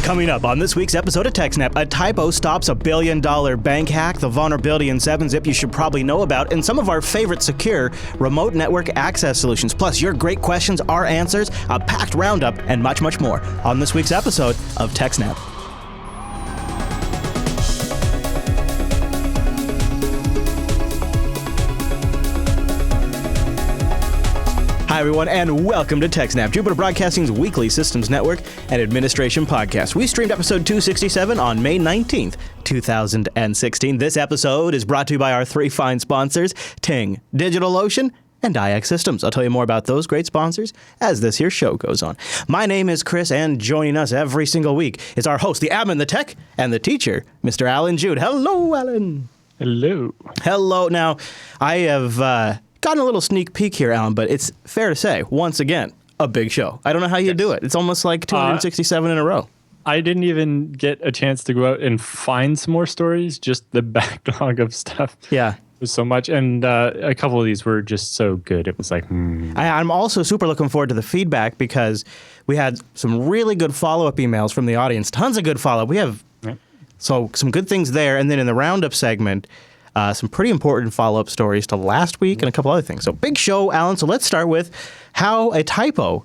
Coming up on this week's episode of TechSNAP, a typo stops $1 billion bank hack, the vulnerability in 7-Zip you should probably know about, and some of our favorite secure remote network access solutions. Plus, your great questions, our answers, a packed roundup, and much, much more on this week's episode of TechSNAP. Hi, everyone, and welcome to TechSNAP, Jupiter Broadcasting's weekly systems network and administration podcast. We streamed episode 267 on May 19th, 2016. This episode is brought to you by our three fine sponsors, Ting, DigitalOcean, and IX Systems. I'll tell you more about those great sponsors as this here show goes on. My name is Chris, and joining us every single week is our host, the admin, the tech, and the teacher, Mr. Alan Jude. Hello, Alan. Hello. Hello. Now, I have gotten a little sneak peek here, Alan, but it's fair to say, once again, a big show. I don't know how you do it. It's almost like 267 in a row. I didn't even get a chance to go out and find some more stories, just the backlog of stuff. Yeah. Was so much, and a couple of these were just so good. It was like, I'm also super looking forward to the feedback because we had some really good follow-up emails from the audience. Tons of good follow-up. We have so some good things there, and then in the roundup segment, some pretty important follow-up stories to last week and a couple other things. So big show, Alan. So let's start with how a typo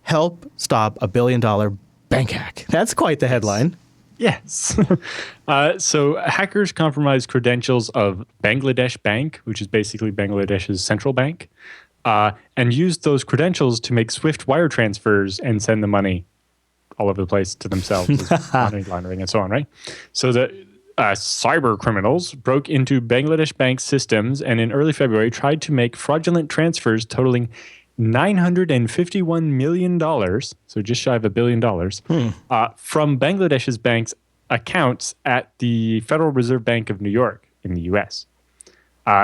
helped stop $1 billion bank hack. That's quite the headline. Yes. So hackers compromised credentials of Bangladesh Bank, which is basically Bangladesh's central bank, and used those credentials to make swift wire transfers and send the money all over the place to themselves, as money laundering and so on, right? So the cyber criminals broke into Bangladesh Bank's systems and in early February tried to make fraudulent transfers totaling $951 million, so just shy of $1 billion, from Bangladesh's bank's accounts at the Federal Reserve Bank of New York in the U.S.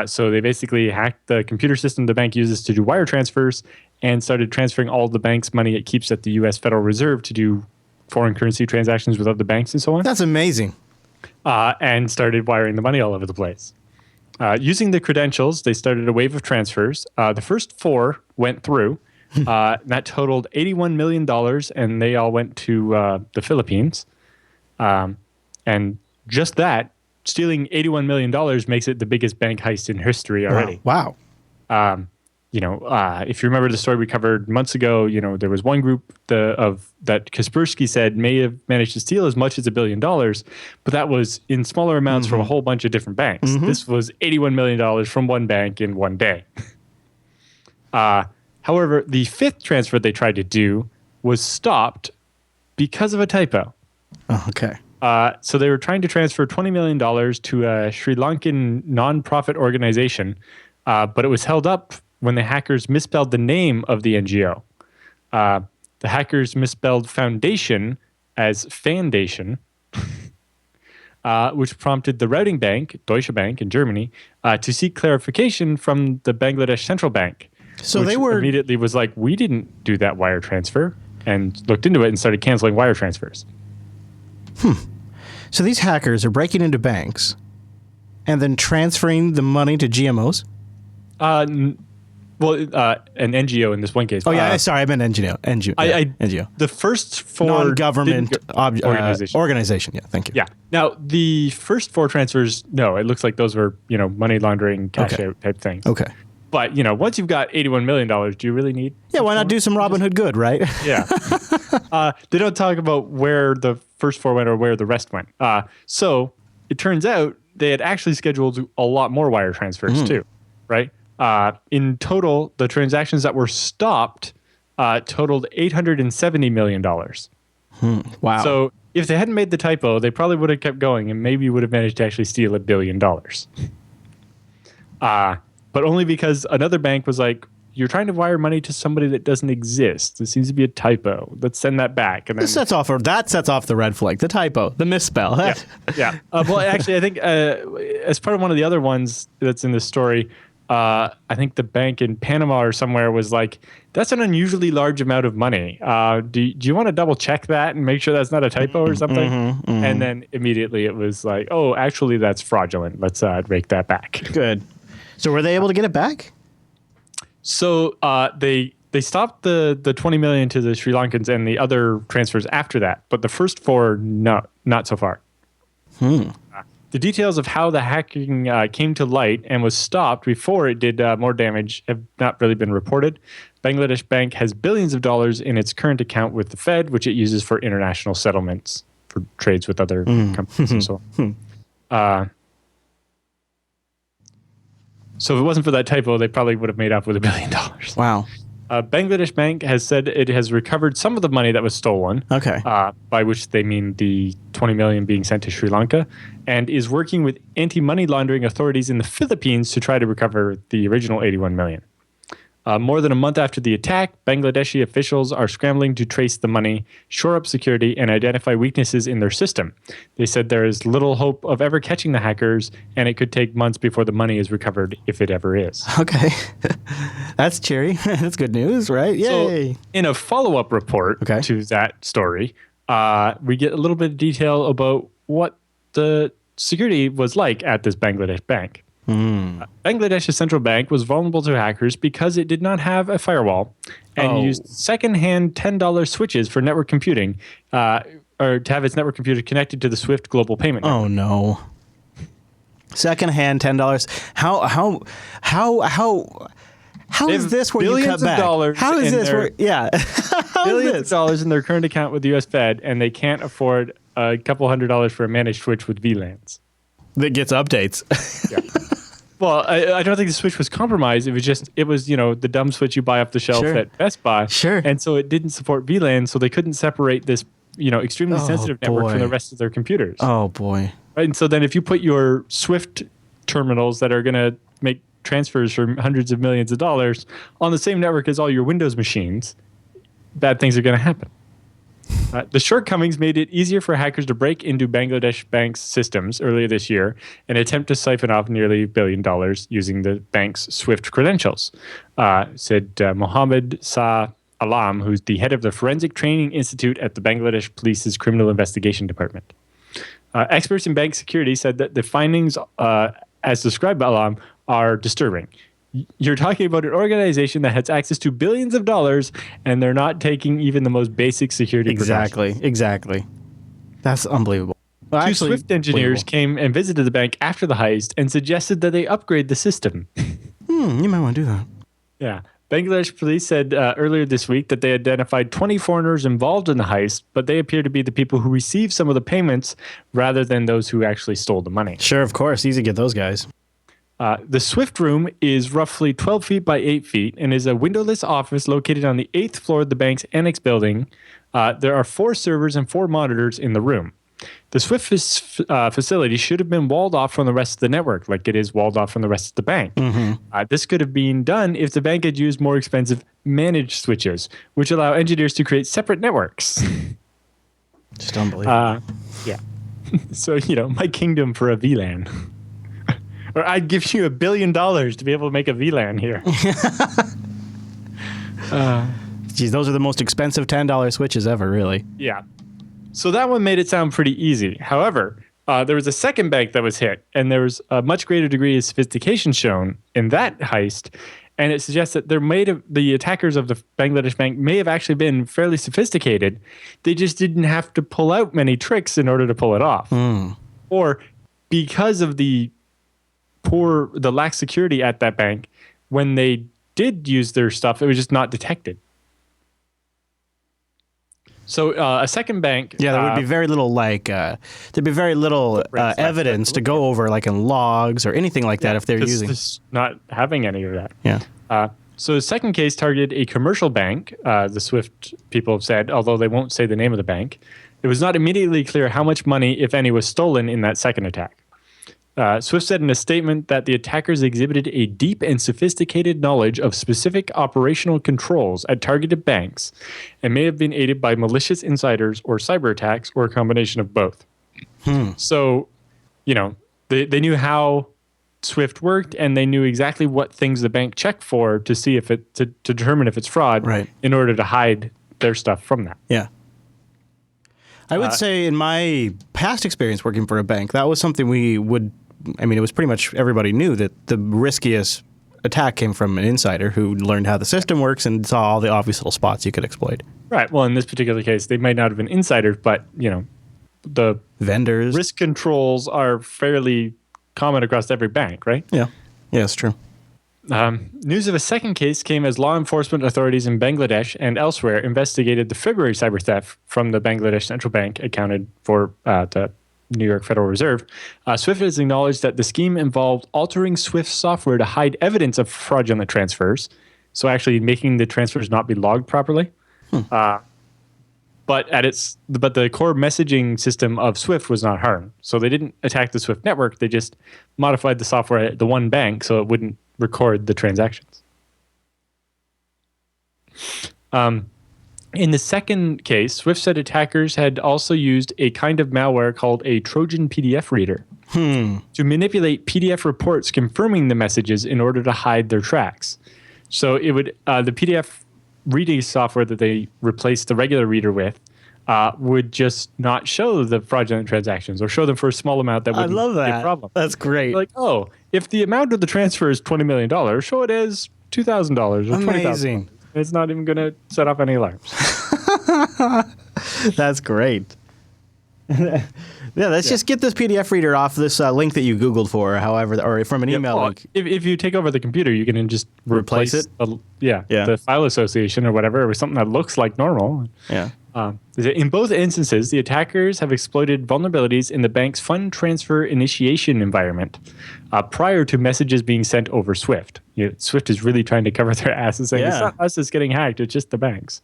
So they basically hacked the computer system the bank uses to do wire transfers and started transferring all the bank's money it keeps at the U.S. Federal Reserve to do foreign currency transactions with other banks and so on. That's amazing. And started wiring the money all over the place. Using the credentials, they started a wave of transfers. The first 4 went through. That totaled $81 million, and they all went to the Philippines. And just that, stealing $81 million makes it the biggest bank heist in history already. Wow. If you remember the story we covered months ago, there was one group that Kaspersky said may have managed to steal as much as $1 billion, but that was in smaller amounts from a whole bunch of different banks. This was $81 million from one bank in one day. However, the 5th transfer they tried to do was stopped because of a typo. Oh, okay. So they were trying to transfer $20 million to a Sri Lankan nonprofit organization, but it was held up when the hackers misspelled the name of the NGO. The hackers misspelled foundation as Fandation, which prompted the routing bank, Deutsche Bank in Germany, to seek clarification from the Bangladesh Central Bank. So which they were immediately was like, we didn't do that wire transfer, and looked into it and started canceling wire transfers. So these hackers are breaking into banks and then transferring the money to GMOs? An NGO in this one case. Oh, yeah. Sorry, I meant NGO. NGO. The first 4... Non-government organization. Yeah, thank you. Yeah. Now, the first 4 transfers, no, it looks like those were, money laundering, cash out type things. Okay. But, once you've got $81 million, do you really need... Yeah, why not do some Robin Hood good, right? Yeah. They don't talk about where the first 4 went or where the rest went. So it turns out they had actually scheduled a lot more wire transfers too, right? In total, the transactions that were stopped totaled $870 million. Wow. So if they hadn't made the typo, they probably would have kept going and maybe would have managed to actually steal $1 billion. But only because another bank was like, you're trying to wire money to somebody that doesn't exist. This seems to be a typo. Let's send that back. And then, that sets off the red flag. The typo, the misspell. Yeah. Well, actually, I think as part of one of the other ones that's in this story, I think the bank in Panama or somewhere was like, that's an unusually large amount of money. Do you want to double check that and make sure that's not a typo or something? And then immediately it was like, oh, actually, that's fraudulent. Let's rake that back. Good. So were they able to get it back? So they they stopped the 20 million to the Sri Lankans and the other transfers after that, but the first 4, not so far. The details of how the hacking came to light and was stopped before it did more damage have not really been reported. Bangladesh Bank has billions of dollars in its current account with the Fed, which it uses for international settlements for trades with other companies and so on. So if it wasn't for that typo, they probably would have made up with $1 billion. Wow. Bangladesh Bank has said it has recovered some of the money that was stolen. Okay. By which they mean the 20 million being sent to Sri Lanka, and is working with anti-money laundering authorities in the Philippines to try to recover the original 81 million. More than a month after the attack, Bangladeshi officials are scrambling to trace the money, shore up security, and identify weaknesses in their system. They said there is little hope of ever catching the hackers, and it could take months before the money is recovered, if it ever is. Okay. That's cheery. That's good news, right? Yay. So, in a follow-up report to that story, we get a little bit of detail about what the security was like at this Bangladesh bank. Bangladesh's central bank was vulnerable to hackers because it did not have a firewall and used second-hand $10 switches for network computing, or to have its network computer connected to the SWIFT global payment network. Oh no! Second-hand $10. How is this where you cut back? How is this where? Yeah. Billions of dollars in their current account with the U.S. Fed, and they can't afford a couple $100 for a managed switch with VLANs. That gets updates. Yeah. Well, I don't think the switch was compromised. It was the dumb switch you buy off the shelf at Best Buy. Sure. And so it didn't support VLAN, so they couldn't separate this extremely sensitive network from the rest of their computers. Oh boy. Right? And so then if you put your SWIFT terminals that are going to make transfers for hundreds of millions of dollars on the same network as all your Windows machines, bad things are going to happen. The shortcomings made it easier for hackers to break into Bangladesh Bank's systems earlier this year and attempt to siphon off nearly $1 billion using the bank's SWIFT credentials, said Mohammed Shah Alam, who's the head of the Forensic Training Institute at the Bangladesh Police's Criminal Investigation Department. Experts in bank security said that the findings, as described by Alam, are disturbing. You're talking about an organization that has access to billions of dollars, and they're not taking even the most basic security precautions. Exactly. That's unbelievable. Well, Two SWIFT engineers came and visited the bank after the heist and suggested that they upgrade the system. You might want to do that. Yeah. Bangladesh police said earlier this week that they identified 20 foreigners involved in the heist, but they appear to be the people who received some of the payments rather than those who actually stole the money. Sure, of course. Easy to get those guys. The SWIFT room is roughly 12 feet by 8 feet and is a windowless office located on the 8th floor of the bank's annex building. There are 4 servers and 4 monitors in the room. The SWIFT facility should have been walled off from the rest of the network, like it is walled off from the rest of the bank. This could have been done if the bank had used more expensive managed switches, which allow engineers to create separate networks. Just unbelievable. Yeah. So, my kingdom for a VLAN. Or I'd give you $1 billion to be able to make a VLAN here. Geez, those are the most expensive $10 switches ever, really. Yeah. So that one made it sound pretty easy. However, there was a second bank that was hit, and there was a much greater degree of sophistication shown in that heist. And it suggests that the attackers of the Bangladesh bank may have actually been fairly sophisticated. They just didn't have to pull out many tricks in order to pull it off. Or because of the lax security at that bank, when they did use their stuff, it was just not detected. So a second bank... Yeah, there would be very little there'd be very little evidence to go over, like in logs or anything like that if they're using... not having any of that. Yeah. So the second case targeted a commercial bank, the SWIFT people have said, although they won't say the name of the bank. It was not immediately clear how much money, if any, was stolen in that second attack. SWIFT said in a statement that the attackers exhibited a deep and sophisticated knowledge of specific operational controls at targeted banks and may have been aided by malicious insiders or cyber attacks or a combination of both. So, they knew how SWIFT worked and they knew exactly what things the bank checked for to see if to determine if it's fraud in order to hide their stuff from that. Yeah. I would say in my past experience working for a bank, that was something it was pretty much everybody knew that the riskiest attack came from an insider who learned how the system works and saw all the obvious little spots you could exploit. Right. Well, in this particular case, they might not have been insiders, but, the Vendors. risk controls are fairly common across every bank, right? Yeah. Yeah, it's true. News of a second case came as law enforcement authorities in Bangladesh and elsewhere investigated the February cyber theft from the Bangladesh Central Bank accounted for the New York Federal Reserve. SWIFT has acknowledged that the scheme involved altering SWIFT software to hide evidence of fraudulent transfers, so actually making the transfers not be logged properly. But the core messaging system of SWIFT was not harmed. So they didn't attack the SWIFT network. They just modified the software at the one bank so it wouldn't record the transactions. In the second case, SWIFT said attackers had also used a kind of malware called a Trojan PDF reader to manipulate PDF reports confirming the messages in order to hide their tracks. So it would the PDF reading software that they replaced the regular reader with would just not show the fraudulent transactions or show them for a small amount that wouldn't be a problem. That's great. Like, oh, if the amount of the transfer is $20 million, show it as $2,000 or $20,000. Amazing. It's not even going to set off any alarms. That's great. Yeah, let's just get this PDF reader off this link that you Googled for, however, or from an email link. If you take over the computer, you can just replace it? The file association or whatever with something that looks like normal. Yeah. In both instances, the attackers have exploited vulnerabilities in the bank's fund transfer initiation environment prior to messages being sent over SWIFT. SWIFT is really trying to cover their asses saying it's not us that's getting hacked, it's just the banks.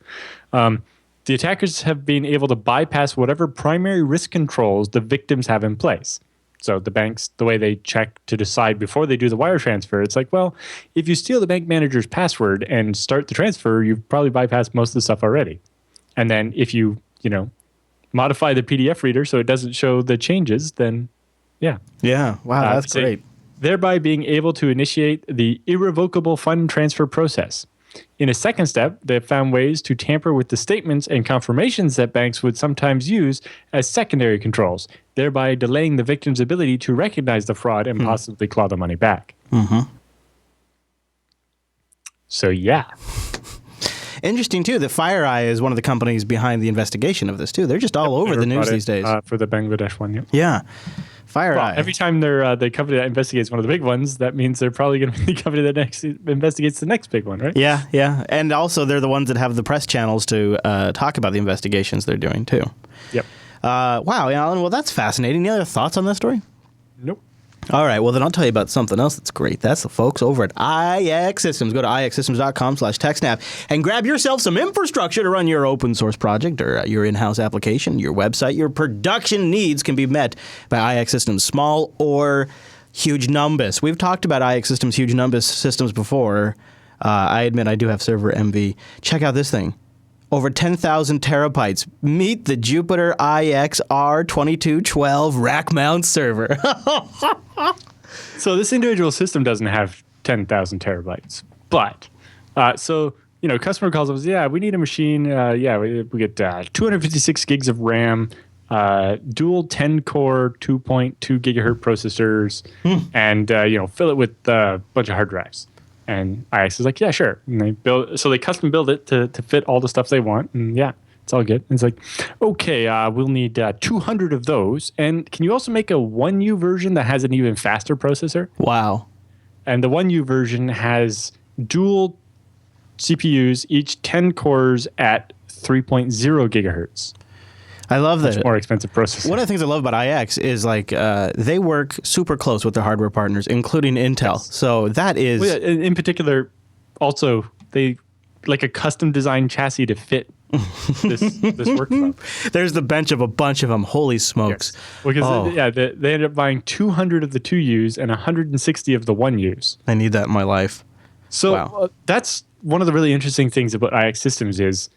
The attackers have been able to bypass whatever primary risk controls the victims have in place. So the banks, the way they check to decide before they do the wire transfer, it's like, well, if you steal the bank manager's password and start the transfer, you've probably bypassed most of the stuff already. And then if you modify the PDF reader so it doesn't show the changes, then yeah. Yeah. Wow, that's great. Thereby being able to initiate the irrevocable fund transfer process. In a second step, they found ways to tamper with the statements and confirmations that banks would sometimes use as secondary controls, thereby delaying the victim's ability to recognize the fraud and possibly claw the money back. So, yeah. Interesting, too, that FireEye is one of the companies behind the investigation of this, too. They're just all over the news these days. For the Bangladesh one, yeah. FireEye. Well, every time they're the company that investigates one of the big ones, that means they're probably going to be the company that next investigates the next big one, right? Yeah, yeah. And also, they're the ones that have the press channels to talk about the investigations they're doing, too. Yep. Wow, Alan, well, that's fascinating. Any other thoughts on this story? Nope. All right, well, then I'll tell you about something else that's great. That's the folks over at IX Systems. Go to ixsystems.com/TechSNAP and grab yourself some infrastructure to run your open source project or your in-house application, your website. Your production needs can be met by IX Systems, small or huge numbers. We've talked about IX Systems, huge numbers systems before. I admit I do have server envy. Check out this thing. Over 10,000 terabytes. Meet the Jupyter IX R2212 rack mount server. So this individual system doesn't have 10,000 terabytes, but customer calls us, we need a machine. We get 256 gigs of RAM, dual 10-core 2.2 gigahertz processors, and fill it with a bunch of hard drives. And IX is like, yeah, sure. And they custom build it to fit all the stuff they want. And yeah, it's all good. And it's like, okay, we'll need 200 of those. And can you also make a 1U version that has an even faster processor? Wow. And the 1U version has dual CPUs, each 10 cores at 3.0 gigahertz. I love that. Much more expensive processor. One of the things I love about IX is they work super close with their hardware partners, including Intel. Yes. So that is... Well, yeah, in particular, also, they like a custom designed chassis to fit this workflow. There's the bench of a bunch of them. Holy smokes. Yes. Because they ended up buying 200 of the 2Us and 160 of the 1Us. I need that in my life. So that's one of the really interesting things about IX Systems is,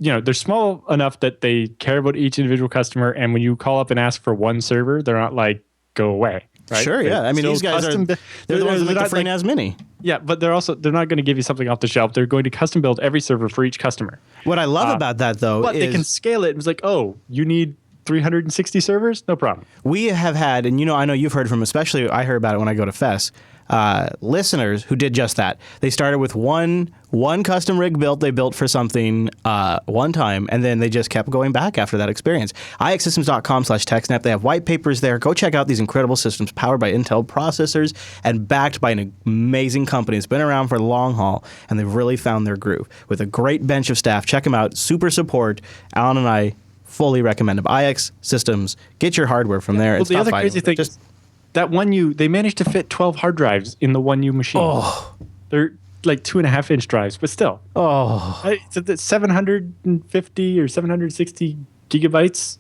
they're small enough that they care about each individual customer. And when you call up and ask for one server, they're not like, go away. Right? Sure, yeah. I mean, these guys they're the ones that make the FreeNAS Mini. Yeah, but they're not going to give you something off the shelf. They're going to custom build every server for each customer. What I love about that, though, is... But they can scale it. It's like, oh, you need 360 servers, no problem. We have had, and I know you've heard from, especially I heard about it when I go to Fest, listeners who did just that. They started with one custom rig they built for something one time, and then they just kept going back after that experience. ixsystems.com/TechSNAP. They have white papers there. Go check out these incredible systems powered by Intel processors and backed by an amazing company. It's been around for the long haul, and they've really found their groove with a great bench of staff. Check them out. Super support. Alan and I fully recommend them. IX Systems. Get your hardware from there. Well, the other crazy thing is that they managed to fit 12 hard drives in the 1U machine. Oh. They're like 2.5-inch drives, but still. Oh. It's 750 or 760 gigabytes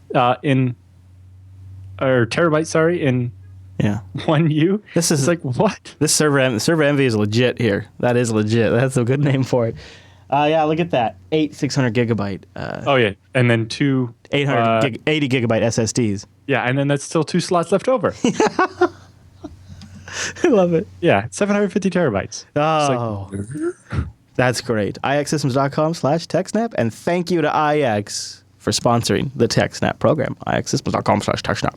or terabytes, sorry, in 1U. This is like, what? This server envy is legit here. That is legit. That's a good name for it. Yeah, look at that. 600 gigabyte. And then two 80 gigabyte SSDs. Yeah, and then that's still 2 slots left over. I love it. Yeah, 750 terabytes. Oh, that's great. ixsystems.com/TechSNAP, and thank you to IX for sponsoring the TechSNAP program. ixsystems.com/TechSNAP.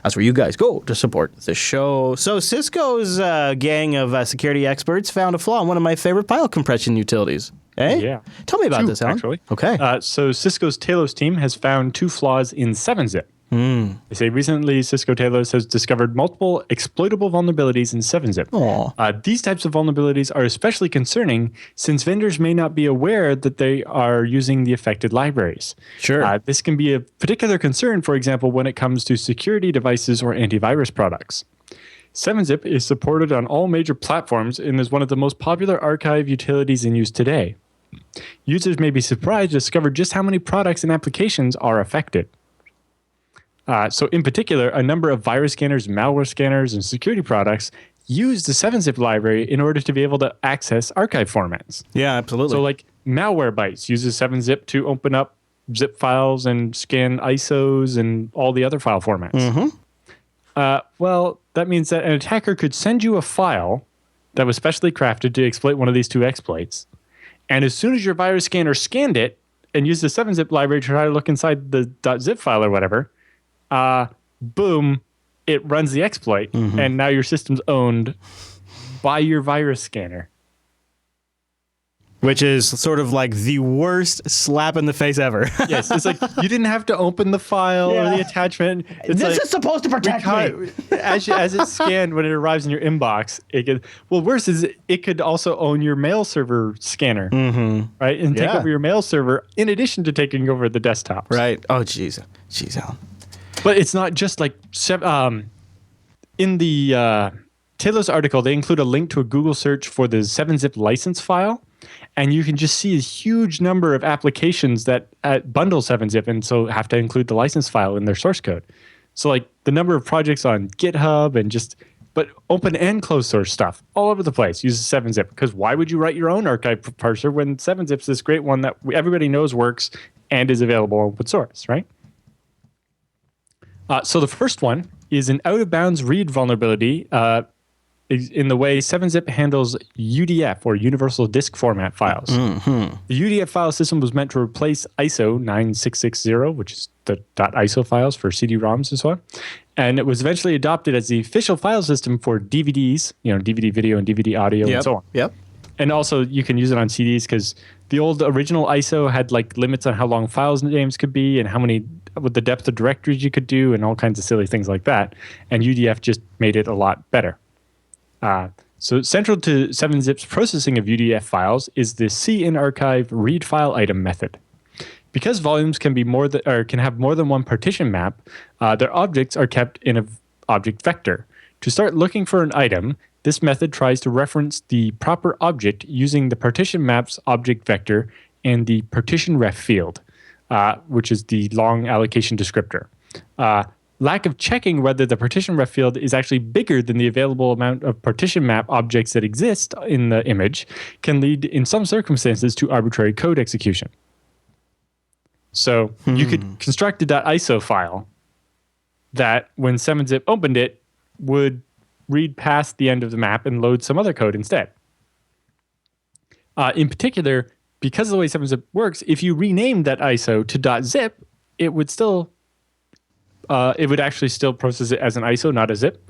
That's where you guys go to support the show. So Cisco's gang of security experts found a flaw in one of my favorite file compression utilities. Eh? Yeah. Tell me about this, Alan. Actually. Okay. So Cisco's Talos team has found 2 flaws in 7-zip. They say recently Cisco Talos has discovered multiple exploitable vulnerabilities in 7-zip. These types of vulnerabilities are especially concerning since vendors may not be aware that they are using the affected libraries. Sure. This can be a particular concern, for example, when it comes to security devices or antivirus products. 7-zip is supported on all major platforms and is one of the most popular archive utilities in use today. Users may be surprised to discover just how many products and applications are affected. So in particular, a number of virus scanners, malware scanners, and security products use the 7-zip library in order to be able to access archive formats. Yeah, absolutely. So like Malwarebytes uses 7-zip to open up zip files and scan ISOs and all the other file formats. Well, that means that an attacker could send you a file that was specially crafted to exploit one of these 2 exploits. And as soon as your virus scanner scanned it and used the 7-zip library to try to look inside the .zip file or whatever, boom, it runs the exploit, and now your system's owned by your virus scanner. Which is sort of like the worst slap in the face ever. Yes, it's like you didn't have to open the file or the attachment. It's this is supposed to protect me. As it's scanned when it arrives in your inbox, it could. Well, worse is it could also own your mail server scanner, right, and take over your mail server in addition to taking over the desktops. Right. Oh, jeez, Alan. But it's not just like in the Talos article, they include a link to a Google search for the 7-zip license file. And you can just see a huge number of applications that bundle 7-zip and so have to include the license file in their source code. So like the number of projects on GitHub and but open and closed source stuff all over the place uses 7-zip. Because why would you write your own archive parser when 7-zip's this great one that everybody knows works and is available open source, right? So the first one is an out-of-bounds read vulnerability in the way 7-zip handles UDF, or Universal Disk Format files. The UDF file system was meant to replace ISO 9660, which is the .iso files for CD-ROMs and so on. And it was eventually adopted as the official file system for DVDs, DVD video and DVD audio and so on. Yep. And also you can use it on CDs because the old original ISO had like limits on how long files names could be and what the depth of directories you could do and all kinds of silly things like that. And UDF just made it a lot better. So central to 7-zip's processing of UDF files is the C-in-archive read file item method. Because volumes can have more than one partition map, their objects are kept in an object vector. To start looking for an item, this method tries to reference the proper object using the partition map's object vector and the partition ref field, which is the long allocation descriptor. Lack of checking whether the partition ref field is actually bigger than the available amount of partition map objects that exist in the image can lead, in some circumstances, to arbitrary code execution. So you could construct a .iso file that, when 7-zip opened it, would read past the end of the map and load some other code instead. In particular, because of the way 7-zip works, if you rename that ISO to .zip, it would still it would actually still process it as an ISO, not a zip.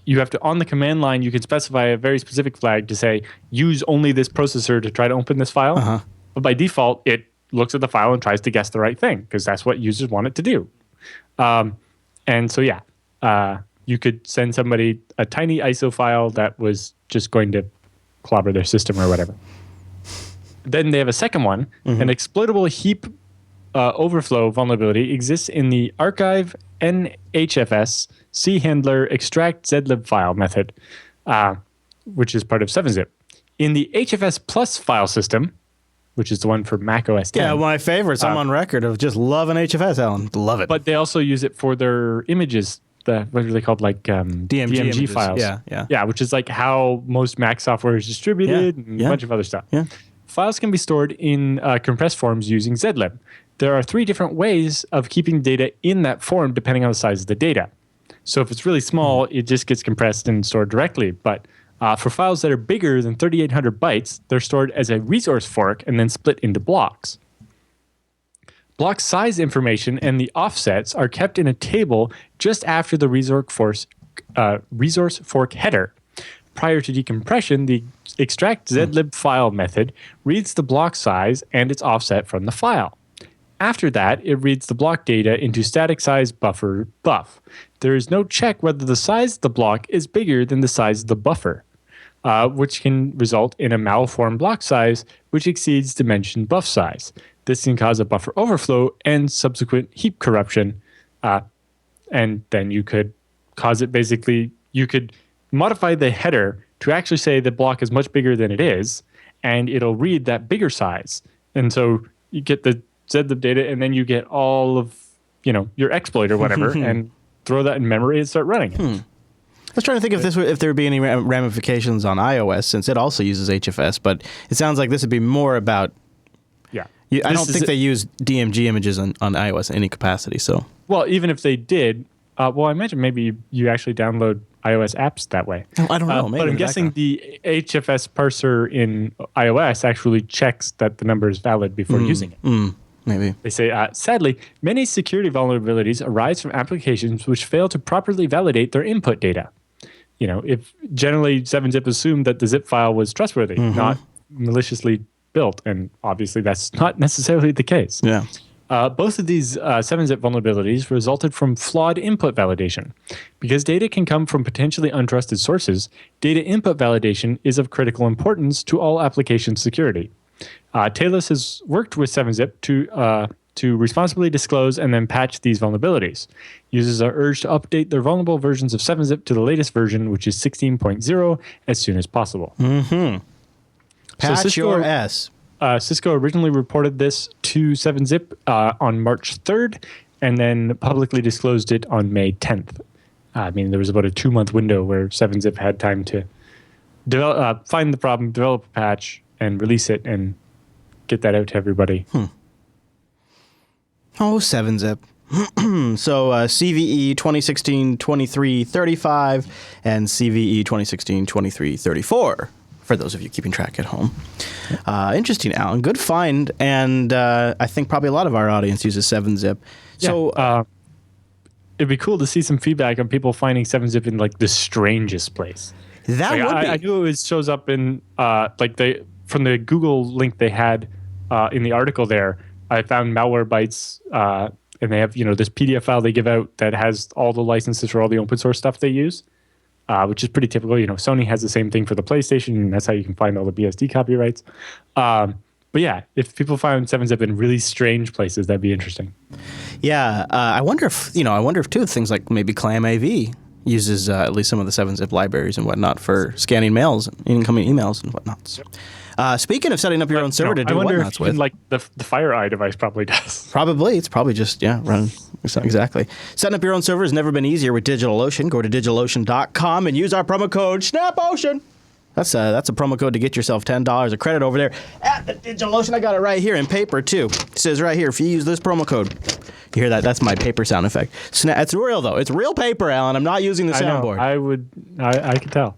You have to, on the command line, you can specify a very specific flag to say, use only this processor to try to open this file. But by default, it looks at the file and tries to guess the right thing because that's what users want it to do. And so, you could send somebody a tiny ISO file that was just going to clobber their system or whatever. Then they have a second one. An exploitable heap overflow vulnerability exists in the archive NHFS chandler extract zlib file method, which is part of 7-zip. In the HFS plus file system, which is the one for Mac OS X. Yeah, my favorites. I'm on record of just loving HFS, Alan. Love it. But they also use it for their images. What are they called? Like DMG files. Yeah, which is like how most Mac software is distributed and a bunch of other stuff. Yeah. Files can be stored in compressed forms using zlib. There are 3 different ways of keeping data in that form depending on the size of the data. So if it's really small, it just gets compressed and stored directly. But for files that are bigger than 3,800 bytes, they're stored as a resource fork and then split into blocks. Block size information and the offsets are kept in a table just after the resource fork header. Prior to decompression, the extract zlib file method reads the block size and its offset from the file. After that, it reads the block data into static size buffer buff. There is no check whether the size of the block is bigger than the size of the buffer, which can result in a malformed block size which exceeds dimension buff size. This can cause a buffer overflow and subsequent heap corruption. And then you could cause it basically, you could modify the header to actually say the block is much bigger than it is, and it'll read that bigger size. And so you get the zlib data, and then you get all of, your exploit or whatever, and throw that in memory and start running it. I was trying to think if there would be any ramifications on iOS, since it also uses HFS, but it sounds like this would be more about... Yeah. I don't think they use DMG images on iOS in any capacity, so... Well, even if they did, I imagine maybe you actually download iOS apps that way. I don't know. Maybe but I'm guessing the HFS parser in iOS actually checks that the number is valid before using it. Maybe. They say, sadly, many security vulnerabilities arise from applications which fail to properly validate their input data. If generally 7-zip assumed that the zip file was trustworthy, not maliciously built, and obviously that's not necessarily the case. Yeah. Both of these 7-zip vulnerabilities resulted from flawed input validation. Because data can come from potentially untrusted sources, data input validation is of critical importance to all application security. Talos has worked with 7-zip to responsibly disclose and then patch these vulnerabilities. Users are urged to update their vulnerable versions of 7-zip to the latest version, which is 16.0, as soon as possible. Patch your S. Cisco originally reported this to 7-zip on March 3rd, and then publicly disclosed it on May 10th. There was about a 2-month window where 7-zip had time to find the problem, develop a patch, and release it, and get that out to everybody. Oh, 7-zip. So CVE 2016-2335 and CVE 2016-2334. For those of you keeping track at home. Interesting, Alan. Good find. And I think probably a lot of our audience uses 7-zip. So it'd be cool to see some feedback on people finding 7-zip in like the strangest place. That would be. I knew it shows up in from the Google link they had in the article there. I found malware bytes, and they have this PDF file they give out that has all the licenses for all the open source stuff they use. Which is pretty typical. Sony has the same thing for the PlayStation, and that's how you can find all the BSD copyrights. But yeah, if people find 7-zip in really strange places, that'd be interesting. Yeah, I wonder if too things like maybe ClamAV uses at least some of the 7-zip libraries and whatnot for scanning mails, incoming emails and whatnot. Speaking of setting up your own server to do whatnots with, like the FireEye device probably does. Probably, it's probably just run exactly. Setting up your own server has never been easier with DigitalOcean. Go to DigitalOcean.com and use our promo code SNAPOcean. That's a promo code to get yourself $10 of credit over there at the DigitalOcean. I got it right here in paper too. It says right here, if you use this promo code. You hear that? That's my paper sound effect. It's real though. It's real paper, Alan. I'm not using the soundboard. I could tell.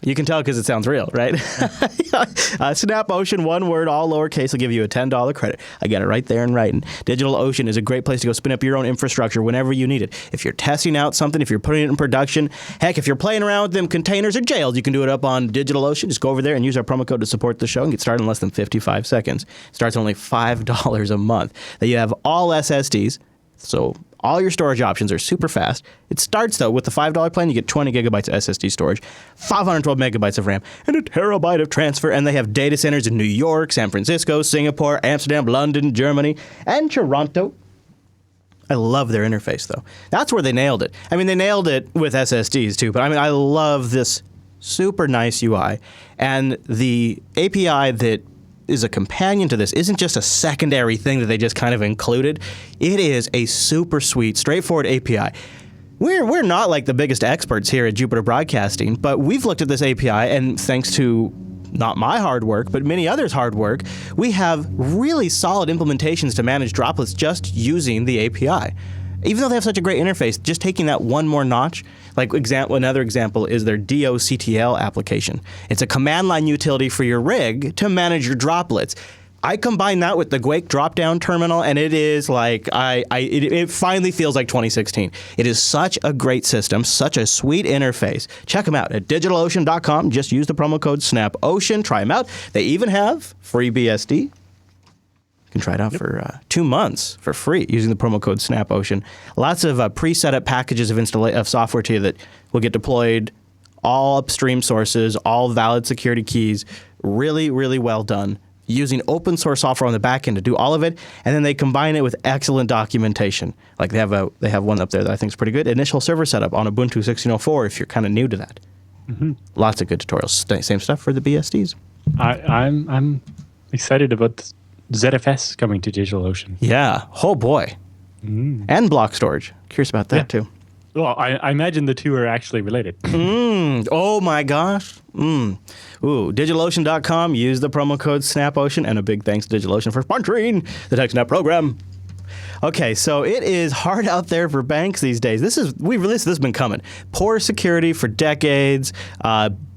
You can tell because it sounds real, right? SnapOcean, one word, all lowercase, will give you a $10 credit. I got it right there in writing. DigitalOcean is a great place to go spin up your own infrastructure whenever you need it. If you're testing out something, if you're putting it in production, heck, if you're playing around with them containers or jails, you can do it up on DigitalOcean. Just go over there and use our promo code to support the show and get started in less than 55 seconds. It starts only $5 a month. Then you have all SSDs, so all your storage options are super fast. It starts, though, with the $5 plan. You get 20 gigabytes of SSD storage, 512 megabytes of RAM, and a terabyte of transfer. And they have data centers in New York, San Francisco, Singapore, Amsterdam, London, Germany, and Toronto. I love their interface, though. That's where they nailed it. I mean, they nailed it with SSDs, too. But, I mean, I love this super nice UI. And the API that is a companion to this isn't just a secondary thing that they just kind of included. It is a super sweet, straightforward API. We're not like the biggest experts here at Jupiter Broadcasting, but we've looked at this API, and thanks to not my hard work, but many others' hard work, we have really solid implementations to manage droplets just using the API. Even though they have such a great interface, just taking that one more notch, like another example is their DOCTL application. It's a command line utility for your rig to manage your droplets. I combine that with the Quake drop-down terminal, and it is like, it finally feels like 2016. It is such a great system, such a sweet interface. Check them out at DigitalOcean.com. Just use the promo code SnapOcean. Try them out. They even have free BSD. You can try it out for 2 months for free using the promo code SnapOcean. Lots of pre-set up packages of software to you that will get deployed, all upstream sources, all valid security keys. Really, really well done. Using open source software on the back end to do all of it, and then they combine it with excellent documentation. Like they have one up there that I think is pretty good. Initial server setup on Ubuntu 16.04 if you're kind of new to that. Mm-hmm. Lots of good tutorials. Same stuff for the BSDs. I'm excited about the ZFS coming to DigitalOcean. Yeah. Oh boy. And block storage. Curious about that too. Well, I imagine the two are actually related. Oh my gosh. Ooh, DigitalOcean.com. Use the promo code SnapOcean, and a big thanks to DigitalOcean for sponsoring the TechSNAP program. Okay, so it is hard out there for banks these days. This has been coming. Poor security for decades,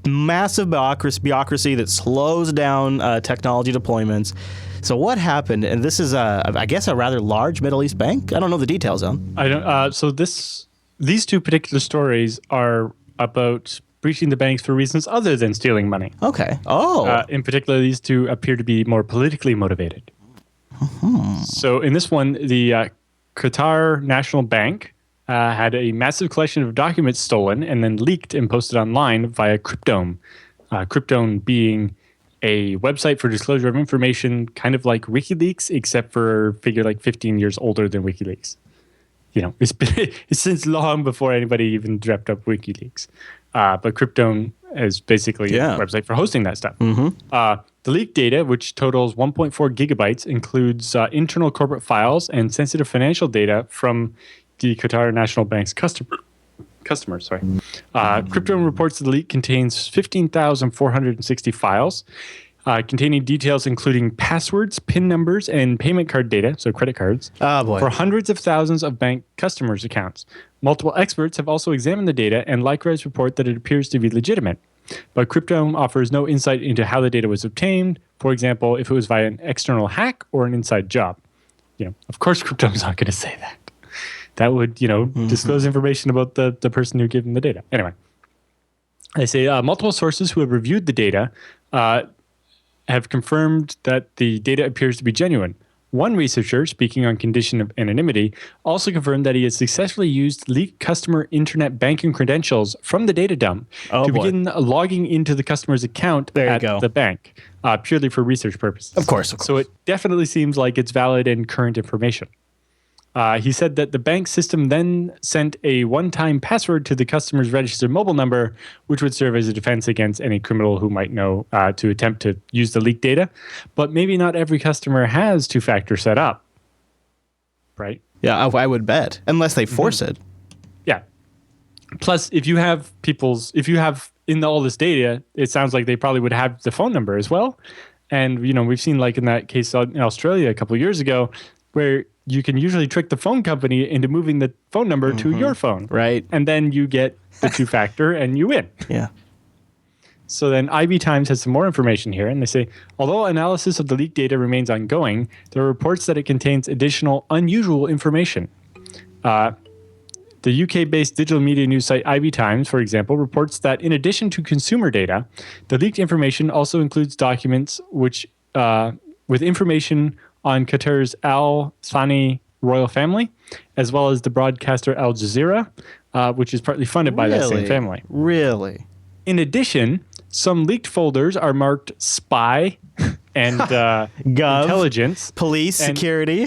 massive bureaucracy that slows down technology deployments. So what happened? And this is, I guess, a rather large Middle East bank. I don't know the details on. I don't. So these two particular stories are about breaching the banks for reasons other than stealing money. Okay. Oh. In particular, these two appear to be more politically motivated. So in this one, the Qatar National Bank had a massive collection of documents stolen and then leaked and posted online via Cryptome. Cryptome being a website for disclosure of information, kind of like WikiLeaks, except for figure like 15 years older than WikiLeaks. You know, it's since long before anybody even dreamt up WikiLeaks. But Cryptome is basically a website for hosting that stuff. The leaked data, which totals 1.4 gigabytes, includes internal corporate files and sensitive financial data from the Qatar National Bank's customers. Cryptome reports the leak contains 15,460 files containing details including passwords, PIN numbers, and payment card data, so credit cards, for hundreds of thousands of bank customers' accounts. Multiple experts have also examined the data and likewise report that it appears to be legitimate. But Cryptome offers no insight into how the data was obtained, for example, if it was via an external hack or an inside job. You know, of course Cryptome's not going to say that. That would, disclose information about the person who gave them the data. Anyway, they say multiple sources who have reviewed the data have confirmed that the data appears to be genuine. One researcher, speaking on condition of anonymity, also confirmed that he has successfully used leaked customer internet banking credentials from the data dump begin logging into the customer's account at the bank, purely for research purposes. Of course. So it definitely seems like it's valid and current information. He said that the bank system then sent a one-time password to the customer's registered mobile number, which would serve as a defense against any criminal who might know to attempt to use the leaked data. But maybe not every customer has two-factor set up, right? Yeah, I would bet, unless they force it. Yeah. Plus, if you have in all this data, it sounds like they probably would have the phone number as well. And, we've seen like in that case in Australia a couple of years ago, where you can usually trick the phone company into moving the phone number to your phone. Right. And then you get the two-factor and you win. Yeah. So then IB Times has some more information here, and they say, although analysis of the leaked data remains ongoing, there are reports that it contains additional unusual information. The UK-based digital media news site IB Times, for example, reports that in addition to consumer data, the leaked information also includes documents which, with information on Qatar's Al Thani royal family, as well as the broadcaster Al Jazeera, which is partly funded by that same family. Really? In addition, some leaked folders are marked spy and Gov, intelligence, police, security,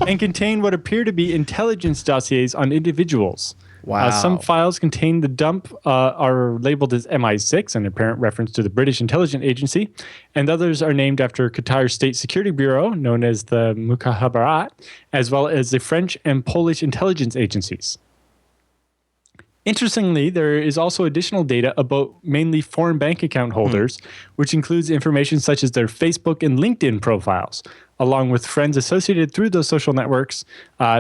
and contain what appear to be intelligence dossiers on individuals. Wow. Some files contain the dump are labeled as MI6, an apparent reference to the British intelligence agency, and others are named after Qatar's State Security Bureau, known as the Mukhabarat, as well as the French and Polish intelligence agencies. Interestingly, there is also additional data about mainly foreign bank account holders, which includes information such as their Facebook and LinkedIn profiles, along with friends associated through those social networks.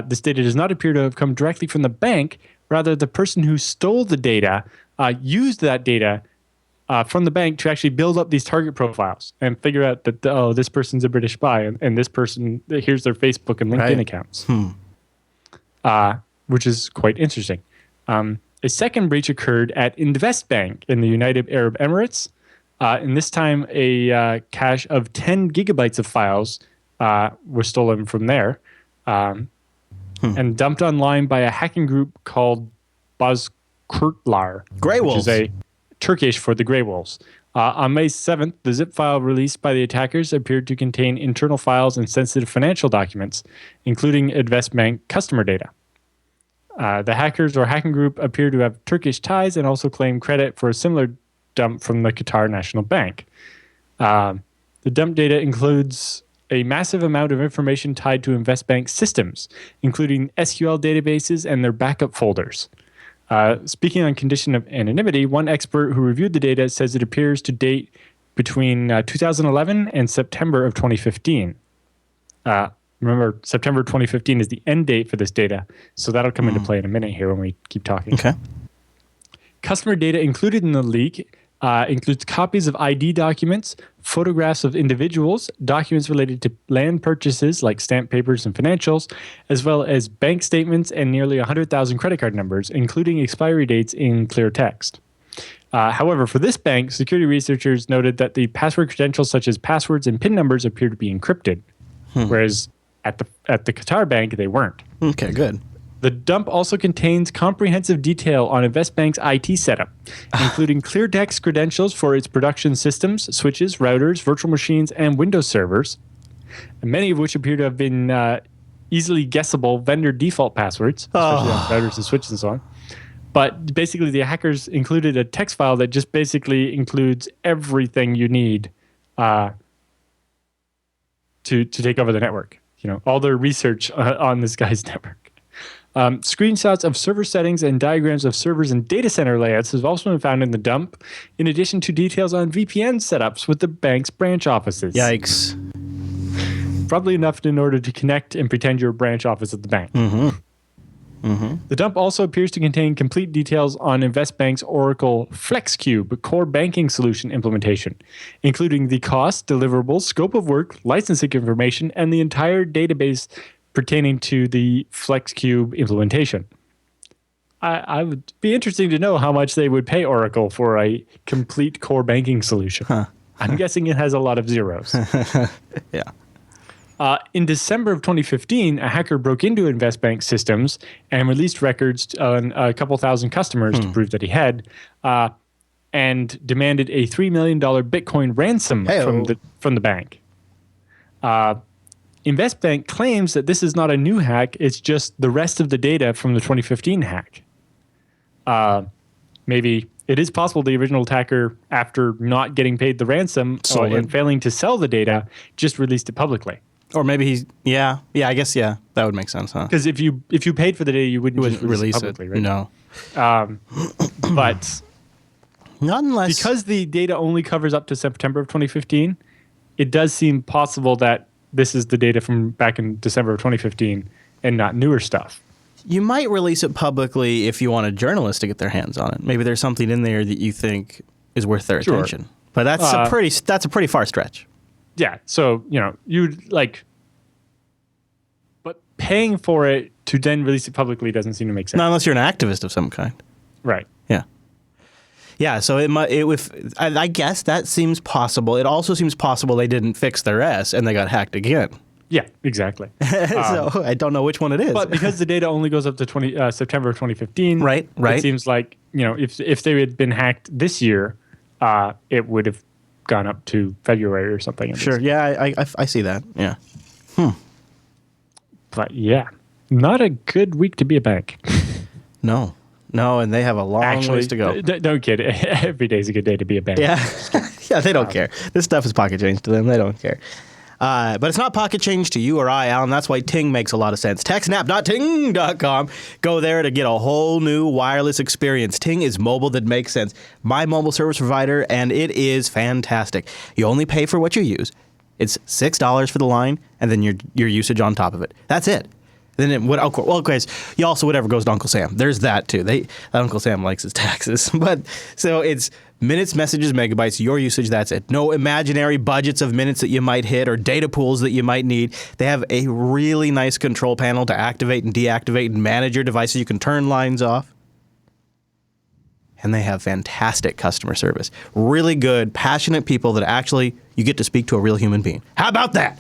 This data does not appear to have come directly from the bank. Rather, the person who stole the data used that data from the bank to actually build up these target profiles and figure out that, this person's a British spy, and this person, here's their Facebook and LinkedIn accounts, which is quite interesting. A second breach occurred at Investbank in the United Arab Emirates. And this time, a cache of 10 gigabytes of files were stolen from there and dumped online by a hacking group called Bozkurtlar, Grey which Wolves. is a Turkish for the Grey Wolves. On May 7th, the zip file released by the attackers appeared to contain internal files and sensitive financial documents, including Investbank customer data. The hackers or hacking group appear to have Turkish ties and also claim credit for a similar dump from the Qatar National Bank. The dump data includes a massive amount of information tied to Investbank systems, including SQL databases and their backup folders. Speaking on condition of anonymity, one expert who reviewed the data says it appears to date between 2011 and September of 2015. Remember, September 2015 is the end date for this data, so that'll come into play in a minute here when we keep talking. Okay. Customer data included in the leak includes copies of ID documents, photographs of individuals, documents related to land purchases like stamp papers and financials, as well as bank statements and nearly 100,000 credit card numbers, including expiry dates in clear text. However, for this bank, security researchers noted that the password credentials such as passwords and PIN numbers appear to be encrypted, whereas at the Qatar Bank, they weren't. Okay, good. The dump also contains comprehensive detail on Investbank's IT setup, including clear text credentials for its production systems, switches, routers, virtual machines, and Windows servers, many of which appear to have been easily guessable vendor default passwords, especially on routers and switches and so on. But basically, the hackers included a text file that just basically includes everything you need to take over the network. All their research on this guy's network. Screenshots of server settings and diagrams of servers and data center layouts have also been found in the dump, in addition to details on VPN setups with the bank's branch offices. Yikes. Probably enough in order to connect and pretend you're a branch office at the bank. The dump also appears to contain complete details on Investbank's Oracle FlexCube core banking solution implementation, including the cost, deliverables, scope of work, licensing information, and the entire database pertaining to the FlexCube implementation. I would be interesting to know how much they would pay Oracle for a complete core banking solution. I'm guessing it has a lot of zeros. Yeah. In December of 2015, a hacker broke into Investbank systems and released records on a couple thousand customers to prove that he had, and demanded a $3 million Bitcoin ransom from the bank. Investbank claims that this is not a new hack; it's just the rest of the data from the 2015 hack. Maybe it is possible the original attacker, after not getting paid the ransom and failing to sell the data, just released it publicly. Or maybe he's I guess that would make sense, huh? Because if you paid for the data, you wouldn't just release it publicly, right? No. But not unless, because the data only covers up to September of 2015, it does seem possible that this is the data from back in December of 2015 and not newer stuff. You might release it publicly if you want a journalist to get their hands on it. Maybe there's something in there that you think is worth their Sure. attention. But that's a pretty far stretch. Yeah. So, you'd like, but paying for it to then release it publicly doesn't seem to make sense. Not unless you're an activist of some kind. Right. Yeah. Yeah, so I guess that seems possible. It also seems possible they didn't fix their S and they got hacked again. Yeah, exactly. So I don't know which one it is. But because the data only goes up to September of 2015, Right. It seems like if they had been hacked this year, it would have gone up to February or something. Sure. Yeah, I see that. Yeah. But yeah, not a good week to be a bank. No, and they have a long ways to go. Don't kid. Every day's a good day to be a bank. Yeah, yeah, they don't care. This stuff is pocket change to them. They don't care. But it's not pocket change to you or I, Alan. That's why Ting makes a lot of sense. TechSNAP.ting.com. Go there to get a whole new wireless experience. Ting is mobile that makes sense. My mobile service provider, and it is fantastic. You only pay for what you use. It's $6 for the line, and then your usage on top of it. That's it. Then you also whatever goes to Uncle Sam. There's that too. That Uncle Sam likes his taxes. But so it's minutes, messages, megabytes, your usage, that's it. No imaginary budgets of minutes that you might hit or data pools that you might need. They have a really nice control panel to activate and deactivate and manage your devices. You can turn lines off. And they have fantastic customer service. Really good, passionate people that actually you get to speak to a real human being. How about that?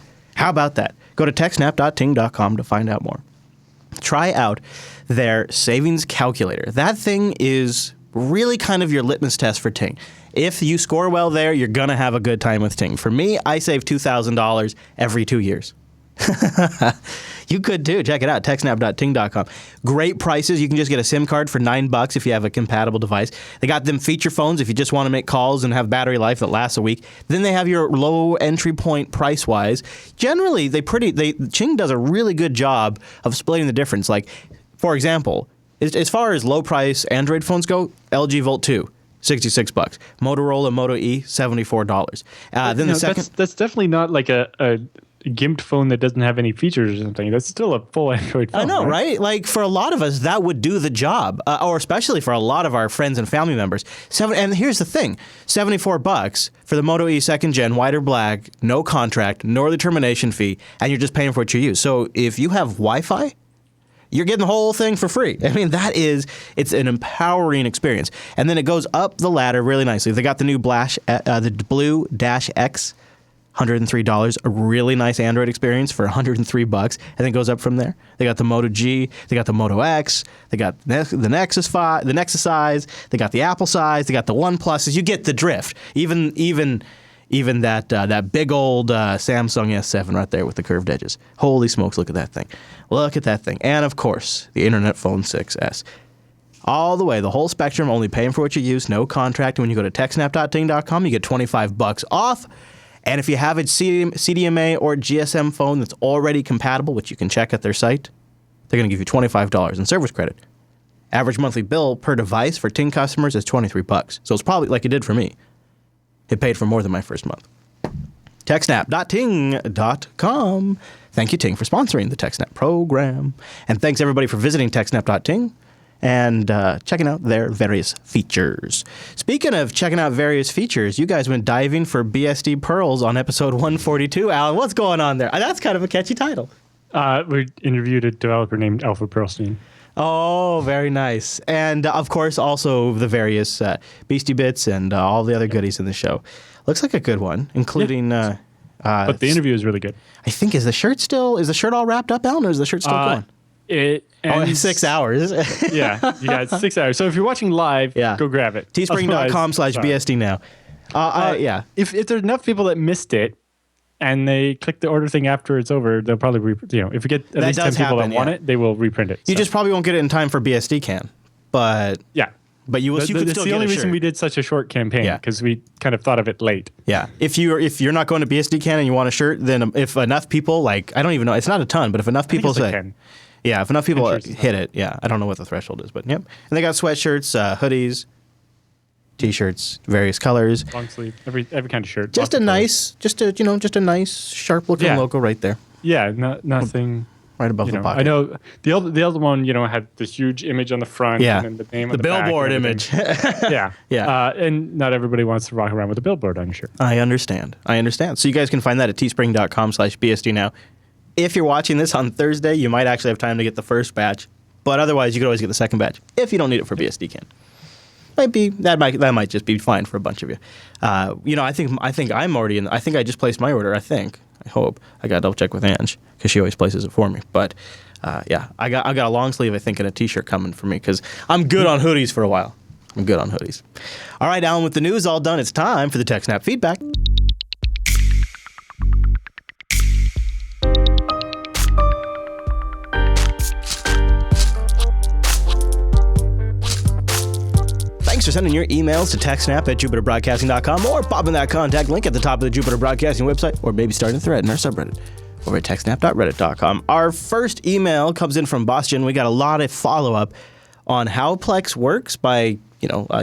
Go to TechSNAP.ting.com to find out more. Try out their savings calculator. That thing is really kind of your litmus test for Ting. If you score well there, you're going to have a good time with Ting. For me, I save $2,000 every 2 years. You could too. Check it out, TechSNAP.ting.com. Great prices. You can just get a SIM card for $9 if you have a compatible device. They got them feature phones if you just want to make calls and have battery life that lasts a week. Then they have your low entry point price-wise. Generally, Ting does a really good job of splitting the difference. Like, for example, as far as low price Android phones go, LG Volt 2. $66. Motorola Moto E, $74. Then the second, that's definitely not like a gimped phone that doesn't have any features or something. That's still a full Android phone. I know, right? Like for a lot of us, that would do the job, or especially for a lot of our friends and family members. And here's the thing: $74 for the Moto E second gen, white or black, no contract, no early termination fee, and you're just paying for what you use. So if you have Wi-Fi, you're getting the whole thing for free. I mean, it's an empowering experience. And then it goes up the ladder really nicely. They got the new the Blue Dash X, $103, a really nice Android experience for $103, and then it goes up from there. They got the Moto G, they got the Moto X, they got the Nexus 5, the Nexus size, they got the Apple size, they got the OnePluses. You get the drift. Even that big old Samsung S7 right there with the curved edges. Holy smokes, look at that thing. Look at that thing. And of course, the Internet Phone 6S. All the way, the whole spectrum, only paying for what you use, no contract. And when you go to TechSNAP.ting.com, you get $25 off. And if you have a CDMA or GSM phone that's already compatible, which you can check at their site, they're going to give you $25 in service credit. Average monthly bill per device for Ting customers is $23. So it's probably like it did for me. It paid for more than my first month. TechSNAP.ting.com. Thank you, Ting, for sponsoring the TechSNAP program. And thanks, everybody, for visiting TechSNAP.ting and checking out their various features. Speaking of checking out various features, you guys went diving for BSD pearls on episode 142. Alan, what's going on there? That's kind of a catchy title. We interviewed a developer named Alpha Pearlstein. Oh, very nice. And, of course, also the various Beastie Bits and all the other goodies in the show. Looks like a good one, including... Yeah. But the interview is really good. I think, is the shirt all wrapped up, Alan, or is the shirt still going? It's 6 hours. yeah, it's 6 hours. So if you're watching live, go grab it. Teespring.com/BSD now. Yeah. If there's enough people that missed it, and they click the order thing after it's over, they'll probably, if you get at least 10 people that want it, they will reprint it. You just probably won't get it in time for BSD Can, but yeah. But you could still get a shirt. That's the only reason we did such a short campaign, because we kind of thought of it late. Yeah. If you're not going to BSD Can and you want a shirt, then if enough people, like, I don't even know, it's not a ton, but if enough people say, yeah, if enough people hit it, yeah, I don't know what the threshold is, but yep. And they got sweatshirts, hoodies, T-shirts, various colors, long sleeve, every kind of shirt. Just a nice, sharp looking logo right there. Yeah, nothing right above the pocket. I know the other one, had this huge image on the front and then the name on the billboard back image. yeah. Yeah. And not everybody wants to walk around with a billboard, I'm sure. I understand. So you guys can find that at teespring.com/BSD now. If you're watching this on Thursday, you might actually have time to get the first batch, but otherwise you could always get the second batch if you don't need it for BSD Can. That might just be fine for a bunch of you. I think I'm already in. I think I just placed my order. I hope. I got to double check with Ange because she always places it for me. But I got a long sleeve, I think, and a t-shirt coming for me because I'm good on hoodies for a while. I'm good on hoodies. All right, Alan, with the news all done, it's time for the TechSNAP feedback. Thanks for sending your emails to TechSNAP at JupiterBroadcasting.com or popping that contact link at the top of the Jupiter Broadcasting website, or maybe starting a thread in our subreddit over at TechSNAP.reddit.com. Our first email comes in from Boston. We got a lot of follow-up on how Plex works by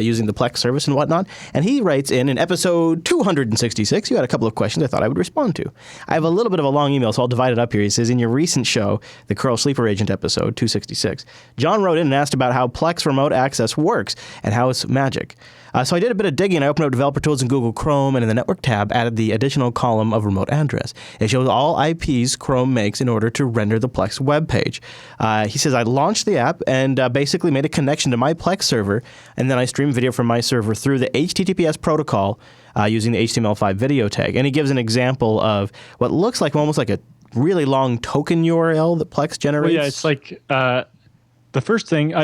using the Plex service and whatnot. And he writes in episode 266, you had a couple of questions I thought I would respond to. I have a little bit of a long email, so I'll divide it up here. He says, in your recent show, the Curl Sleeper Agent episode 266, John wrote in and asked about how Plex remote access works and how it's magic. So I did a bit of digging. I opened up Developer Tools in Google Chrome, and in the Network tab, added the additional column of remote address. It shows all IPs Chrome makes in order to render the Plex web page. He says, I launched the app and basically made a connection to my Plex server, and then I streamed video from my server through the HTTPS protocol using the HTML5 video tag. And he gives an example of what looks like almost like a really long token URL that Plex generates. Well, yeah, it's like the first thing,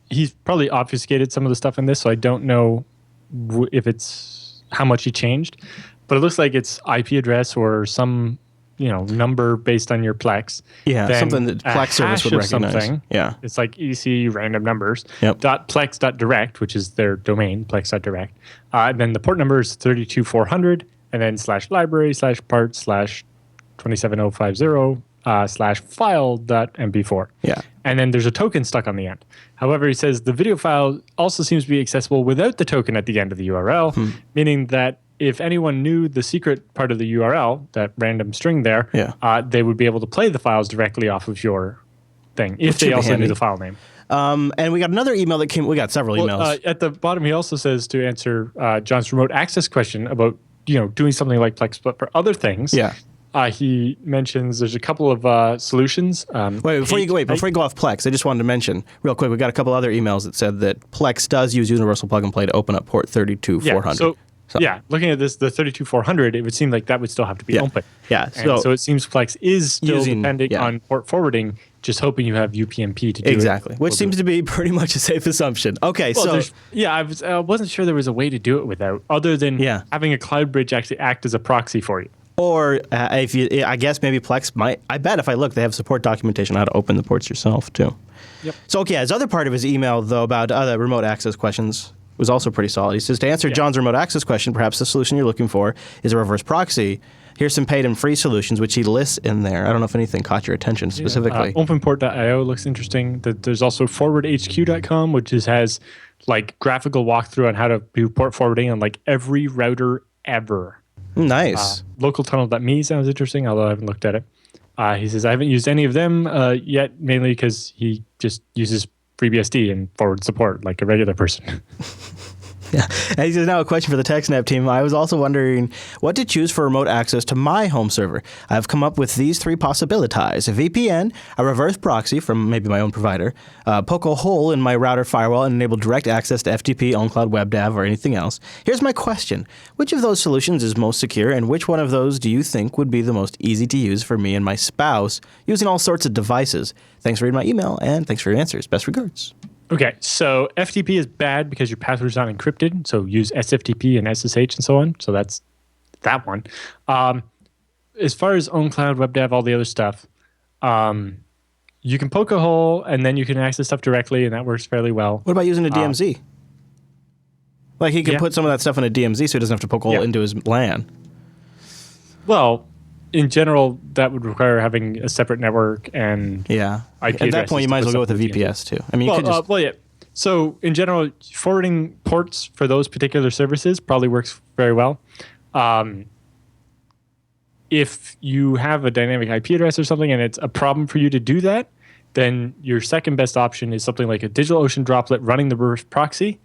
he's probably obfuscated some of the stuff in this, so I don't know if it's how much he changed, but it looks like it's IP address or some number based on your Plex. Yeah, then something that Plex service would recognize. Something. Yeah, it's like EC random numbers. Yep. .plex.direct, which is their domain, plex.direct. Then the port number is 32400, and then /library/part/27050. /file.mp4. Yeah. And then there's a token stuck on the end. However, he says the video file also seems to be accessible without the token at the end of the URL, meaning that if anyone knew the secret part of the URL, that random string there, they would be able to play the files directly off of your thing if they also knew the file name. And we got another email that came. We got several emails. At the bottom, he also says to answer John's remote access question about doing something like Plex, but for other things. Yeah. He mentions there's a couple of solutions. Before you go off Plex, I just wanted to mention real quick. We got a couple other emails that said that Plex does use Universal Plug and Play to open up port 32400. Yeah, looking at this, the 32400, it would seem like that would still have to be open. Yeah, so it seems Plex is still depending on port forwarding, just hoping you have UPnP to do it. Exactly, which seems to be pretty much a safe assumption. Okay, I wasn't sure there was a way to do it without, other than having a cloud bridge actually act as a proxy for you. Or I guess maybe Plex might. I bet if I look, they have support documentation on how to open the ports yourself too. Yep. So his other part of his email though about other remote access questions was also pretty solid. He says to answer John's remote access question, perhaps the solution you're looking for is a reverse proxy. Here's some paid and free solutions, which he lists in there. I don't know if anything caught your attention specifically. OpenPort.io looks interesting. There's also ForwardHQ.com, which has like graphical walkthrough on how to do port forwarding on like every router ever. Nice. LocalTunnel.me sounds interesting, although I haven't looked at it. He says, I haven't used any of them yet, mainly because he just uses FreeBSD and forward support like a regular person. Yeah. And he says, now a question for the TechSNAP team. I was also wondering what to choose for remote access to my home server. I've come up with these three possibilities: a VPN, a reverse proxy from maybe my own provider, poke a hole in my router firewall and enable direct access to FTP, OnCloud WebDAV, or anything else. Here's my question. Which of those solutions is most secure, and which one of those do you think would be the most easy to use for me and my spouse using all sorts of devices? Thanks for reading my email, and thanks for your answers. Best regards. Okay, so FTP is bad because your password's not encrypted, so use SFTP and SSH and so on. So that's that one. As far as OnCloud, WebDAV, all the other stuff, you can poke a hole and then you can access stuff directly, and that works fairly well. What about using a DMZ? Like he can put some of that stuff in a DMZ so he doesn't have to poke a hole into his LAN. Well, in general, that would require having a separate network and IP At that point, you might as well go with a VPS too. I mean, you could just... So in general, forwarding ports for those particular services probably works very well. if you have a dynamic IP address or something and it's a problem for you to do that, then your second best option is something like a DigitalOcean droplet running the reverse proxy,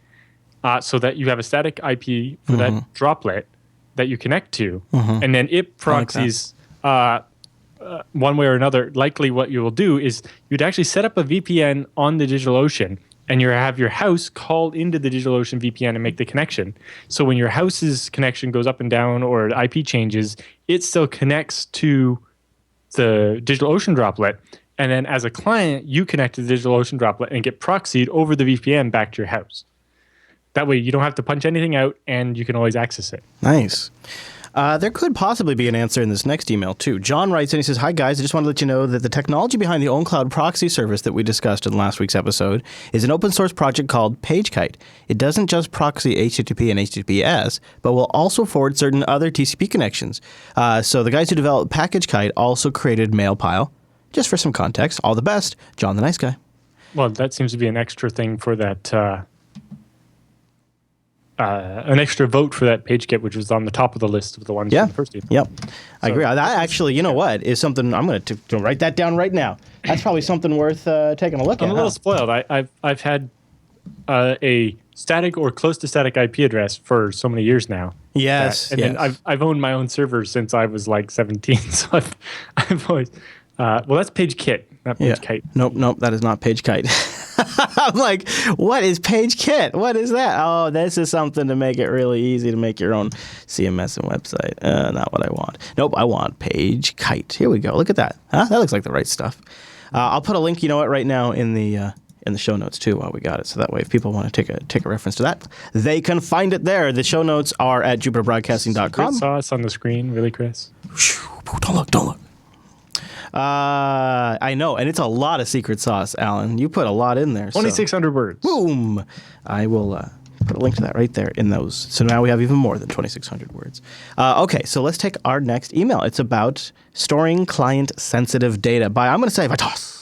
so that you have a static IP for that droplet that you connect to, and then it proxies one way or another. Likely what you will do is you'd actually set up a VPN on the DigitalOcean, and you have your house call into the DigitalOcean VPN and make the connection. So when your house's connection goes up and down or the IP changes, it still connects to the DigitalOcean droplet. And then as a client, you connect to the DigitalOcean droplet and get proxied over the VPN back to your house. That way you don't have to punch anything out and you can always access it. Nice. There could possibly be an answer in this next email, too. John writes in, he says, "Hi, guys. I just want to let you know that the technology behind the OwnCloud proxy service that we discussed in last week's episode is an open source project called PageKite. It doesn't just proxy HTTP and HTTPS, but will also forward certain other TCP connections. So the guys who developed PackageKite also created MailPile. Just for some context, all the best, John the Nice Guy." Well, that seems to be an extra thing for that... an extra vote for that PageKit, which was on the top of the list of the ones from the first email. Yep. I agree. That actually, you know what, is something I'm going to write that down right now. That's probably something worth taking a look at. I'm a little spoiled. I've had a static or close to static IP address for so many years now. Yes. Then I've owned my own server since I was like 17. So I've always well, that's PageKit, not PageKite. Nope, that is not PageKite. I'm like, what is PageKit? What is that? Oh, this is something to make it really easy to make your own CMS and website. Not what I want. Nope, I want PageKite. Here we go. Look at that. Huh? That looks like the right stuff. I'll put a link, right now in the show notes too while we got it. So that way if people want to take a reference to that, they can find it there. The show notes are at jupiterbroadcasting.com. Saw us on the screen, really, Chris? Don't look. I know, and it's a lot of secret sauce, Alan. You put a lot in there. 2,600 words. Boom! I will put a link to that right there in those. So now we have even more than 2,600 words. Okay, so let's take our next email. It's about storing client-sensitive data by, I'm going to say, Vitas.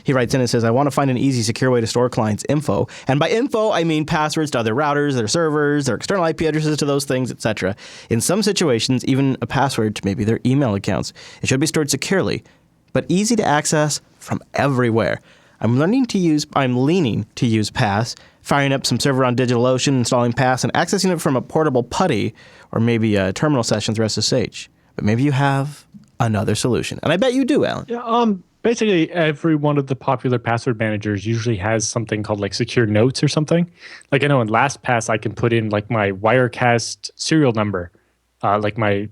He writes in and says, "I want to find an easy, secure way to store clients' info." And by info, I mean passwords to other routers, their servers, their external IP addresses to those things, etc. In some situations, even a password to maybe their email accounts. It should be stored securely, but easy to access from everywhere. I'm leaning to use Pass, firing up some server on DigitalOcean, installing Pass, and accessing it from a portable PuTTY or maybe a terminal session through SSH. But maybe you have another solution. And I bet you do, Alan. Yeah, basically, every one of the popular password managers usually has something called like secure notes or something. Like I know in LastPass, I can put in like my Wirecast serial number, like my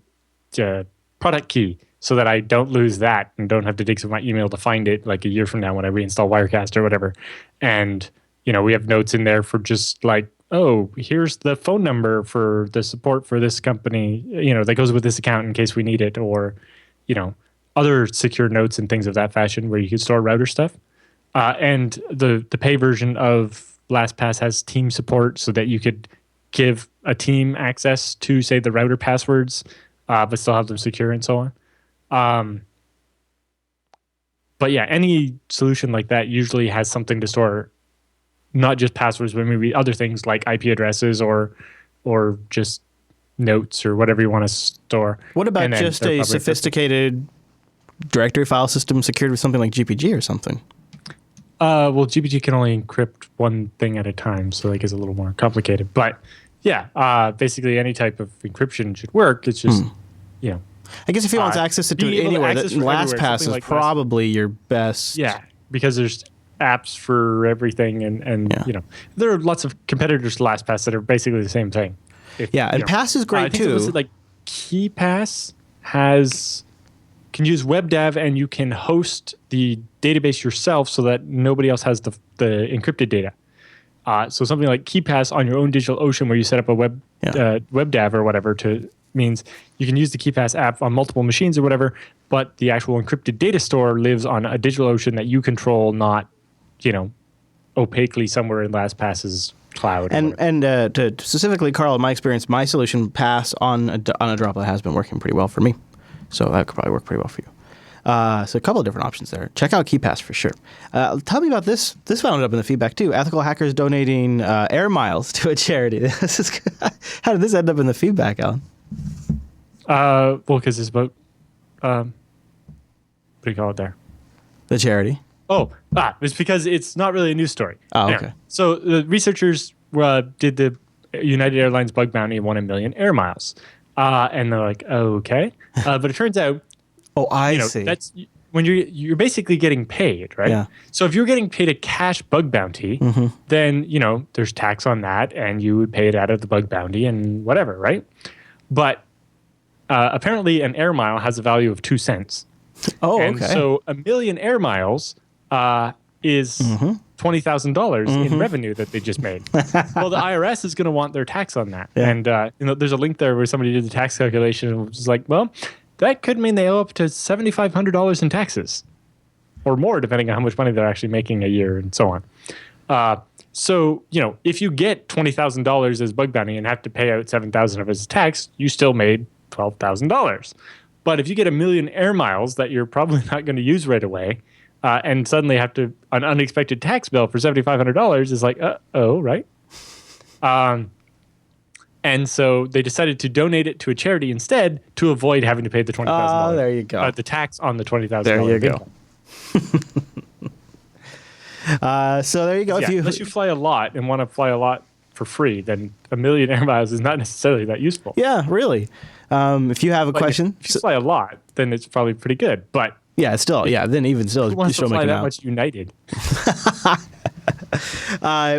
product key, so that I don't lose that and don't have to dig through my email to find it like a year from now when I reinstall Wirecast or whatever. And, we have notes in there for just like, oh, here's the phone number for the support for this company, that goes with this account in case we need it, or, other secure notes and things of that fashion where you can store router stuff. And the pay version of LastPass has team support so that you could give a team access to, say, the router passwords, but still have them secure and so on. But yeah, any solution like that usually has something to store, not just passwords, but maybe other things like IP addresses or just notes or whatever you want to store. What about just a sophisticated directory file system secured with something like GPG or something? Well, GPG can only encrypt one thing at a time, so it's a little more complicated. But yeah, basically any type of encryption should work. It's just, I guess if he wants access to it anywhere, LastPass is probably your best. Yeah, because there's apps for everything, and there are lots of competitors to LastPass that are basically the same thing. And Pass is great too. Like KeyPass can use WebDAV, and you can host the database yourself so that nobody else has the encrypted data. So something like KeyPass on your own DigitalOcean, where you set up a WebDAV or whatever, means you can use the KeyPass app on multiple machines or whatever, but the actual encrypted data store lives on a DigitalOcean that you control, not opaquely somewhere in LastPass's cloud. And to specifically, Carl, in my experience, my solution Pass on a droplet has been working pretty well for me. So that could probably work pretty well for you. So a couple of different options there. Check out KeyPass for sure. Tell me about this. This wound up in the feedback too. Ethical hackers donating air miles to a charity. How did this end up in the feedback, Alan? Well, because it's about what do you call it there? The charity. It's because it's not really a news story. Oh, Anyway, okay. so the researchers did the United Airlines bug bounty of 1 in a million air miles. And they're like, okay. But it turns out, Oh, I see. that's when you're basically getting paid, right? Yeah. So if you're getting paid a cash bug bounty, then, there's tax on that and you would pay it out of the bug bounty and whatever, right? But apparently an air mile has a value of 2 cents. Oh, And okay. so a million air miles is $20,000 in revenue that they just made. Well, the IRS is going to want their tax on that. Yeah. And there's a link there where somebody did the tax calculation and was like, well, that could mean they owe up to $7,500 in taxes or more, depending on how much money they're actually making a year and so on. So, if you get $20,000 as bug bounty and have to pay out $7,000 of it as tax, you still made $12,000. But if you get a million air miles that you're probably not going to use right away, and suddenly have an unexpected tax bill for $7,500 is like, right? And so they decided to donate it to a charity instead to avoid having to pay the $20,000. Oh, there you go. The tax on the $20,000. There you go. So there you go. Yeah, unless you fly a lot and want to fly a lot for free, then a million air miles is not necessarily that useful. Yeah, really. If you have a question, If you fly a lot, then it's probably pretty good. But then even still, who wants you to still fly make them that out. much United?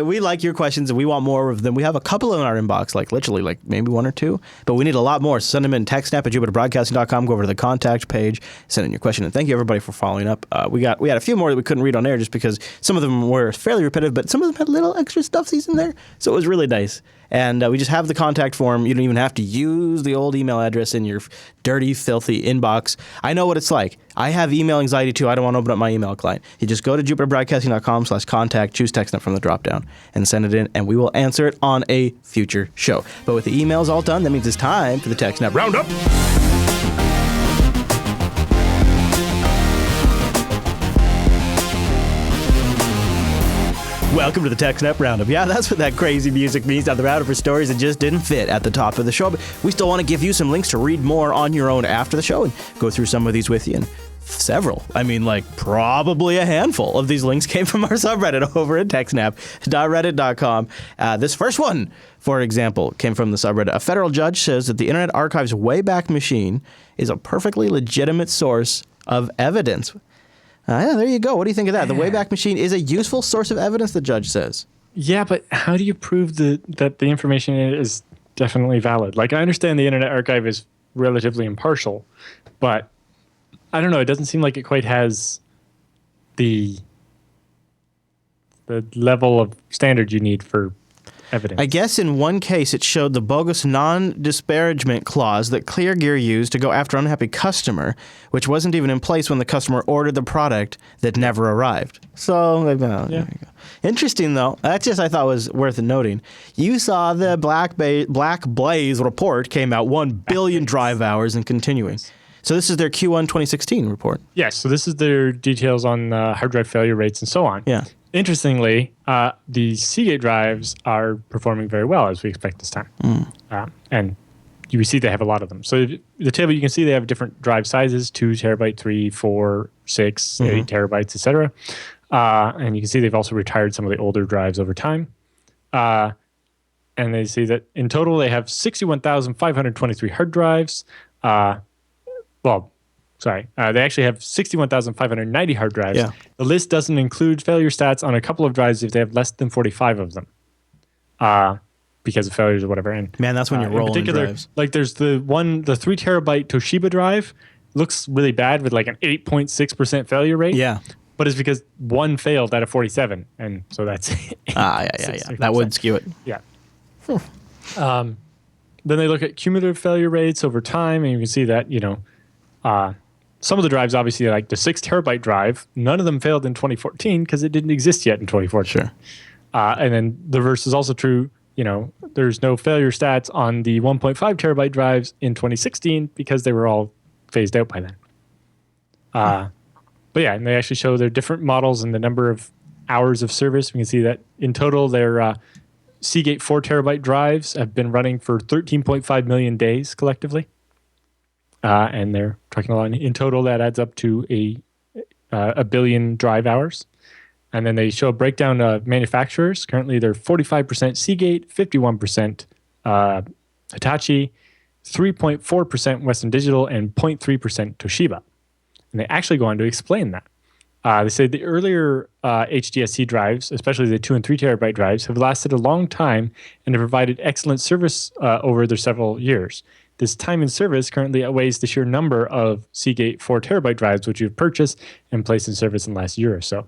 We like your questions and we want more of them. We have a couple in our inbox, literally maybe 1 or 2, but we need a lot more. So send them in TechSNAP at JupiterBroadcasting.com. Go over to the contact page, send in your question. And thank you everybody for following up. We had a few more that we couldn't read on air just because some of them were fairly repetitive, but some of them had little extra stuffsies in there. So it was really nice. And we just have the contact form. You don't even have to use the old email address in your dirty, filthy inbox. I know what it's like. I have email anxiety too. I don't want to open up my email client. You just go to jupiterbroadcasting.com/contact, choose TechSNAP from the dropdown, and send it in, and we will answer it on a future show. But with the emails all done, that means it's time for the TechSNAP Roundup. Welcome to the TechSNAP Roundup. Yeah, that's what that crazy music means. Now, the roundup for stories that just didn't fit at the top of the show, but we still want to give you some links to read more on your own after the show and go through some of these with you. And several, probably a handful of these links came from our subreddit over at techsnap.reddit.com. This first one, for example, came from the subreddit. A federal judge says that the Internet Archive's Wayback Machine is a perfectly legitimate source of evidence. Yeah, there you go. What do you think of that? The Wayback Machine is a useful source of evidence, the judge says. Yeah, but how do you prove that the information in it is definitely valid? I understand the Internet Archive is relatively impartial, but I don't know. It doesn't seem like it quite has the level of standard you need for evidence. I guess in one case it showed the bogus non-disparagement clause that ClearGear used to go after an unhappy customer, which wasn't even in place when the customer ordered the product that never arrived. So, there you go. Interesting, though. That I thought was worth noting. You saw the Black Blaze report came out 1 billion drive hours and continuing. So this is their Q1 2016 report. Yes, so this is their details on hard drive failure rates and so on. Yeah. Interestingly, the Seagate drives are performing very well, as we expect this time. And you see they have a lot of them. So the table, you can see they have different drive sizes, 2 terabyte, 3, 4, 6, 8 terabytes, etc. And you can see they've also retired some of the older drives over time. And they see that in total, they have 61,523 hard drives. They actually have 61,590 hard drives. Yeah. The list doesn't include failure stats on a couple of drives if they have less than 45 of them because of failures or whatever. And Man, that's when you're rolling in particular, drives. There's the 3 terabyte Toshiba drive looks really bad with an 8.6% failure rate. Yeah. But it's because one failed out of 47. And so that's Yeah. That would skew it. Yeah. Then they look at cumulative failure rates over time, and you can see that, some of the drives, obviously, like the 6 terabyte drive, none of them failed in 2014 because it didn't exist yet in 2014. Sure. And then the reverse is also true. There's no failure stats on the 1.5 terabyte drives in 2016 because they were all phased out by then. But yeah, and they actually show their different models and the number of hours of service. We can see that in total, their Seagate 4 terabyte drives have been running for 13.5 million days collectively. and they're talking a lot. In total, that adds up to a billion drive hours. And then they show a breakdown of manufacturers. Currently, they're 45% Seagate, 51% Hitachi, 3.4% Western Digital, and 0.3% Toshiba. And they actually go on to explain that. They say the earlier HDSC drives, especially the 2 and 3 terabyte drives, have lasted a long time and have provided excellent service over their several years. This time in service currently outweighs the sheer number of Seagate 4 terabyte drives which you've purchased and placed in service in the last year or so.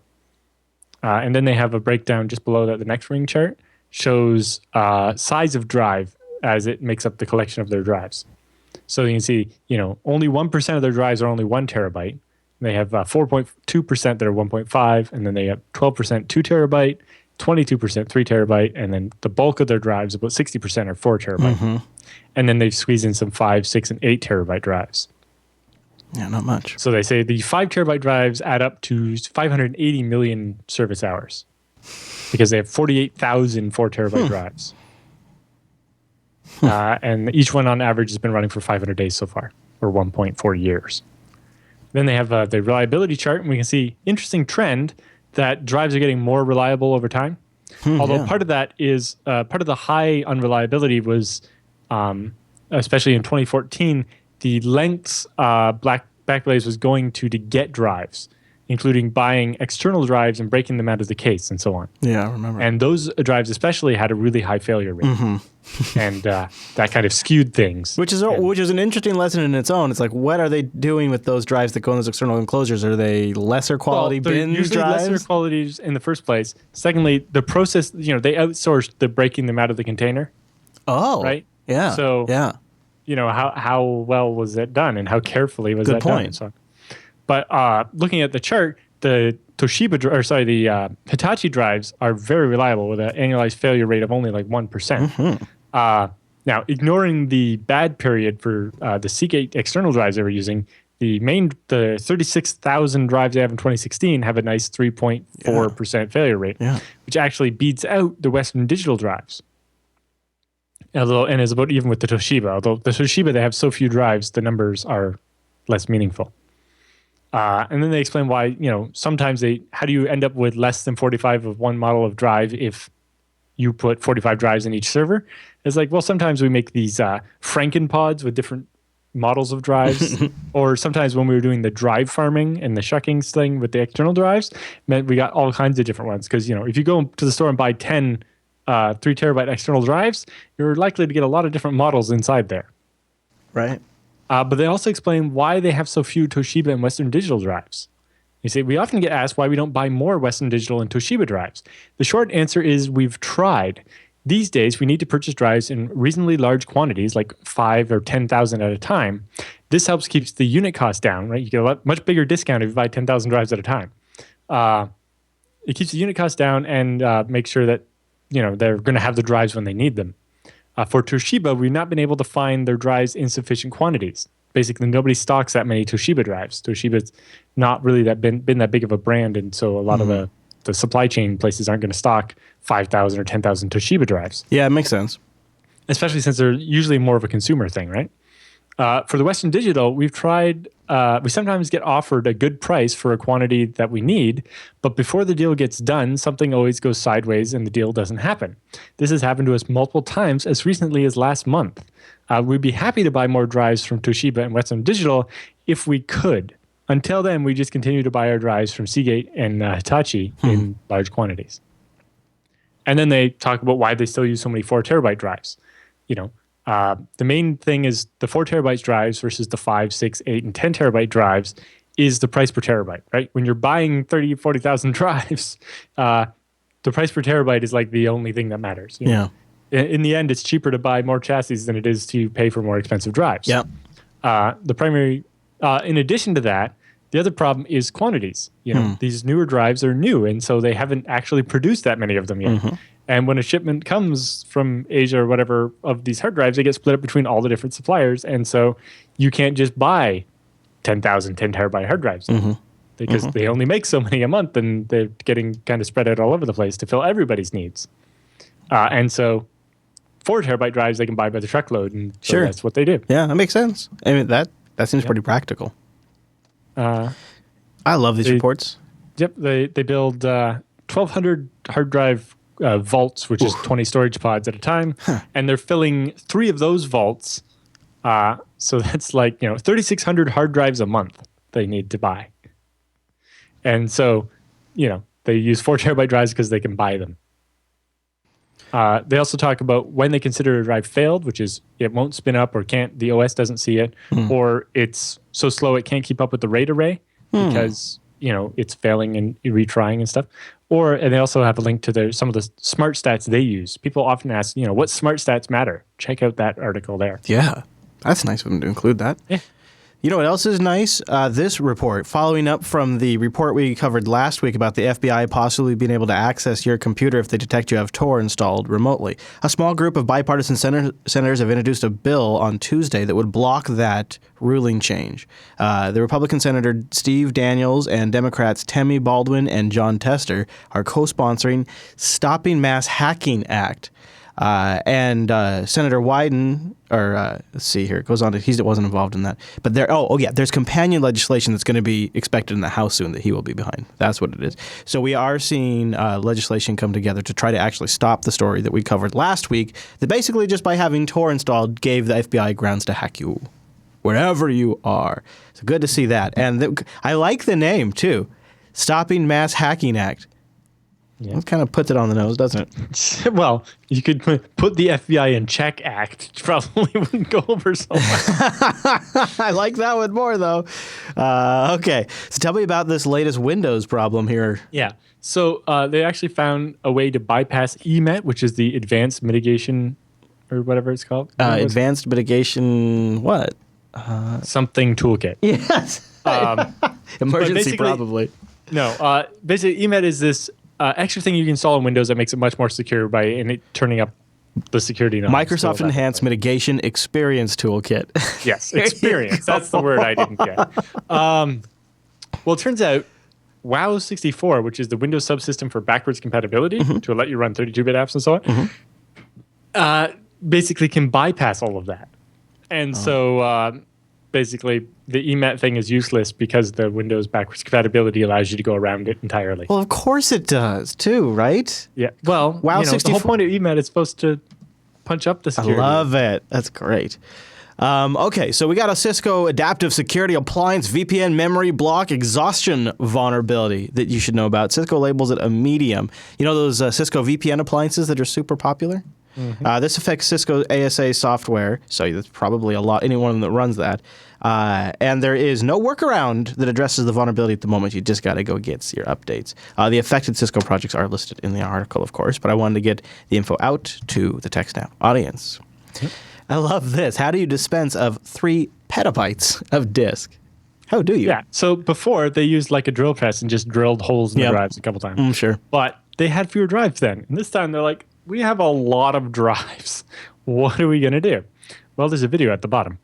And then they have a breakdown just below that. The next ring chart shows size of drive as it makes up the collection of their drives. So you can see, only 1% of their drives are only 1 terabyte. They have 4.2% that are 1.5, and then they have 12% 2 terabyte, 22% 3 terabyte, and then the bulk of their drives, about 60%, are 4 terabyte. Mm-hmm. And then they've squeezed in some 5, 6, and 8 terabyte drives. Yeah, not much. So they say the 5 terabyte drives add up to 580 million service hours because they have 48,000 4 terabyte drives. And each one on average has been running for 500 days so far, or 1.4 years. Then they have the reliability chart, and we can see interesting trend that drives are getting more reliable over time. Although part of that is part of the high unreliability was, especially in 2014, the lengths Backblaze was going to get drives, including buying external drives and breaking them out of the case and so on. Yeah, I remember. And those drives especially had a really high failure rate. Mm-hmm. And that kind of skewed things. Which is an interesting lesson in its own. It's like, what are they doing with those drives that go in those external enclosures? Are they lesser quality bin drives? Usually lesser qualities in the first place. Secondly, the process, they outsourced the breaking them out of the container. Oh. Right? Yeah. So, how well was that done and how carefully was that done? So, but looking at the chart, the Hitachi drives are very reliable with an annualized failure rate of only like 1%. Mm-hmm. Now, ignoring the bad period for the Seagate external drives they were using, the 36,000 drives they have in 2016 have a nice 3.4% failure rate, which actually beats out the Western Digital drives. And is about even with the Toshiba. Although the Toshiba, they have so few drives, the numbers are less meaningful. And then they explain why, sometimes how do you end up with less than 45 of one model of drive if you put 45 drives in each server? It's like, well, sometimes we make these Frankenpods with different models of drives. Or sometimes when we were doing the drive farming and the shucking thing with the external drives, meant we got all kinds of different ones. Because, if you go to the store and buy 10 3 terabyte external drives, you're likely to get a lot of different models inside there. Right. But they also explain why they have so few Toshiba and Western Digital drives. You see, we often get asked why we don't buy more Western Digital and Toshiba drives. The short answer is we've tried. These days, we need to purchase drives in reasonably large quantities, like 5 or 10,000 at a time. This helps keep the unit cost down, right? You get a much bigger discount if you buy 10,000 drives at a time. It keeps the unit cost down and makes sure that they're going to have the drives when they need them. For Toshiba, we've not been able to find their drives in sufficient quantities. Basically, nobody stocks that many Toshiba drives. Toshiba's not really been that big of a brand, and so a lot of the supply chain places aren't going to stock 5,000 or 10,000 Toshiba drives. Yeah, it makes sense. Especially since they're usually more of a consumer thing, right? For the Western Digital, we've tried. We sometimes get offered a good price for a quantity that we need, but before the deal gets done, something always goes sideways and the deal doesn't happen. This has happened to us multiple times, as recently as last month. We'd be happy to buy more drives from Toshiba and Western Digital if we could. Until then, we just continue to buy our drives from Seagate and Hitachi in large quantities. And then they talk about why they still use so many 4 terabyte drives. The main thing is the 4 terabyte drives versus the 5, 6, 8, and 10 terabyte drives is the price per terabyte, right? When you're buying 30, 40,000 drives, the price per terabyte is like the only thing that matters. Yeah. In the end, it's cheaper to buy more chassis than it is to pay for more expensive drives. Yeah. In addition to that, the other problem is quantities. These newer drives are new, and so they haven't actually produced that many of them yet. Mm-hmm. And when a shipment comes from Asia or whatever of these hard drives, they get split up between all the different suppliers. And so you can't just buy 10,000 10 terabyte hard drives because they only make so many a month, and they're getting kind of spread out all over the place to fill everybody's needs. And so 4 terabyte drives they can buy by the truckload, and so that's what they do. Yeah, that makes sense. I mean, That seems pretty practical. I love these reports. Yep, they build 1,200 hard drive vaults, which is 20 storage pods at a time, and they're filling 3 of those vaults. So that's like 3,600 hard drives a month they need to buy, and so they use 4 terabyte drives because they can buy them. They also talk about when they consider a drive failed, which is it won't spin up or the OS doesn't see it, or it's so slow it can't keep up with the RAID array because it's failing and retrying and stuff. And they also have a link to some of the smart stats they use. People often ask, what smart stats matter? Check out that article there. Yeah, that's nice of them to include that. Yeah. You know what else is nice? This report, following up from the report we covered last week about the FBI possibly being able to access your computer if they detect you have Tor installed remotely. A small group of bipartisan senators have introduced a bill on Tuesday that would block that ruling change. The Republican Senator Steve Daniels and Democrats Tammy Baldwin and John Tester are co-sponsoring Stopping Mass Hacking Act. And Senator Wyden, let's see here, it goes on to, he wasn't involved in that. But there's companion legislation that's going to be expected in the House soon that he will be behind. That's what it is. So we are seeing legislation come together to try to actually stop the story that we covered last week, that basically just by having Tor installed gave the FBI grounds to hack you wherever you are. So good to see that. And I like the name, too. Stopping Mass Hacking Act. Yeah. It kind of puts it on the nose, doesn't it? Well, you could put the FBI in check act. It probably wouldn't go over so much. I like that one more, though. Okay. So tell me about this latest Windows problem here. Yeah. So they actually found a way to bypass EMET, which is the Advanced Mitigation, or whatever it's called. Advanced Mitigation what? Something toolkit. Yes. Emergency, probably. No. Basically, EMET is this extra thing you can install on Windows that makes it much more secure by turning up the security knobs. Microsoft Enhanced Mitigation Experience Toolkit. Yes, experience. That's the word I didn't get. Well, it turns out WoW64, which is the Windows subsystem for backwards compatibility to let you run 32-bit apps and so on, basically can bypass all of that. And so basically the EMET thing is useless because the Windows backwards compatibility allows you to go around it entirely. Well, of course it does, too, right? Yeah. Well, the whole point of EMET is supposed to punch up the security. I love it. That's great. Okay, so we got a Cisco Adaptive Security Appliance VPN Memory Block Exhaustion vulnerability that you should know about. Cisco labels it a medium. You know those Cisco VPN appliances that are super popular? This affects Cisco ASA software, so that's probably anyone that runs that. And there is no workaround that addresses the vulnerability at the moment. You just got to go get your updates. The affected Cisco projects are listed in the article, of course, but I wanted to get the info out to the TechSNAP audience. I love this. How do you dispense of 3 petabytes of disk? How do you? Yeah, so before they used like a drill press and just drilled holes in the drives a couple times. Sure. But they had fewer drives then. And this time they're like, we have a lot of drives. What are we going to do? Well, there's a video at the bottom.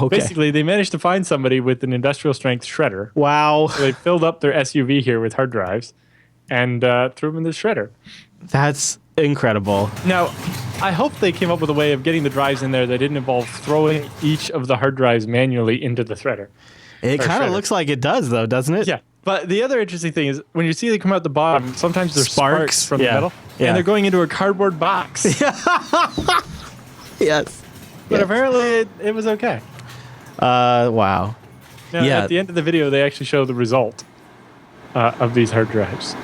Basically, they managed to find somebody with an industrial strength shredder. Wow. So they filled up their SUV here with hard drives and threw them in the shredder. That's incredible. Now, I hope they came up with a way of getting the drives in there that didn't involve throwing each of the hard drives manually into the threader. It kind of looks like it does, though, doesn't it? Yeah. But the other interesting thing is when you see they come out the bottom, sometimes there's sparks from the metal, and they're going into a cardboard box. Yes. But apparently it was okay. Wow. Now, at the end of the video, they actually show the result of these hard drives.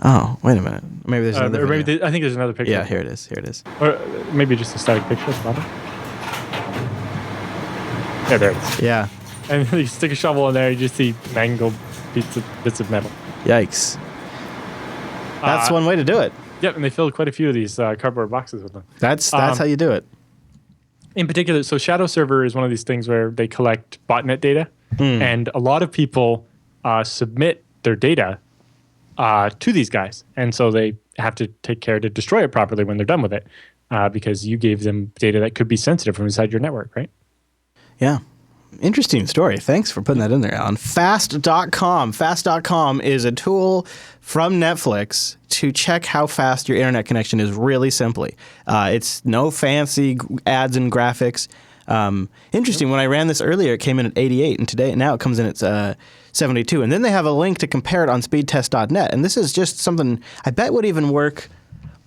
Oh, wait a minute. Maybe there's another video. I think there's another picture. Yeah, here it is. Or maybe just a static picture at the bottom. Yeah, there it is. Yeah. And you stick a shovel in there, you just see mangled bits of metal. Yikes. That's one way to do it. Yep, and they filled quite a few of these cardboard boxes with them. That's how you do it. In particular, so Shadow Server is one of these things where they collect botnet data, and a lot of people submit their data to these guys, and so they have to take care to destroy it properly when they're done with it, because you gave them data that could be sensitive from inside your network, right? Yeah. Interesting story. Thanks for putting that in there, Alan. Fast.com. Fast.com is a tool from Netflix to check how fast your internet connection is really simply. It's no fancy ads and graphics. Interesting. When I ran this earlier, it came in at 88, and now it comes in at 72. And then they have a link to compare it on speedtest.net. And this is just something I bet would even work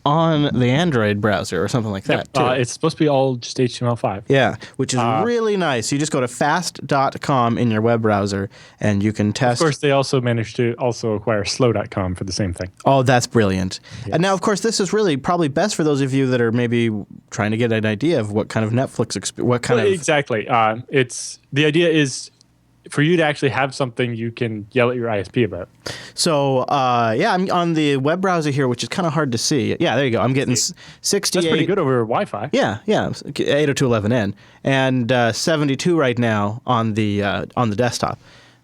on the Android browser or something like that, too. It's supposed to be all just HTML5. Yeah, which is really nice. You just go to fast.com in your web browser, and you can test. Of course, they also managed to also acquire slow.com for the same thing. Oh, that's brilliant. Yes. And now, of course, this is really probably best for those of you that are maybe trying to get an idea of what kind of Netflix, Exactly. The idea is for you to actually have something you can yell at your ISP about. So, I'm on the web browser here, which is kind of hard to see. Yeah, there you go. I'm getting 68. That's pretty good over Wi-Fi. Yeah, 802.11n, and 72 right now on the desktop.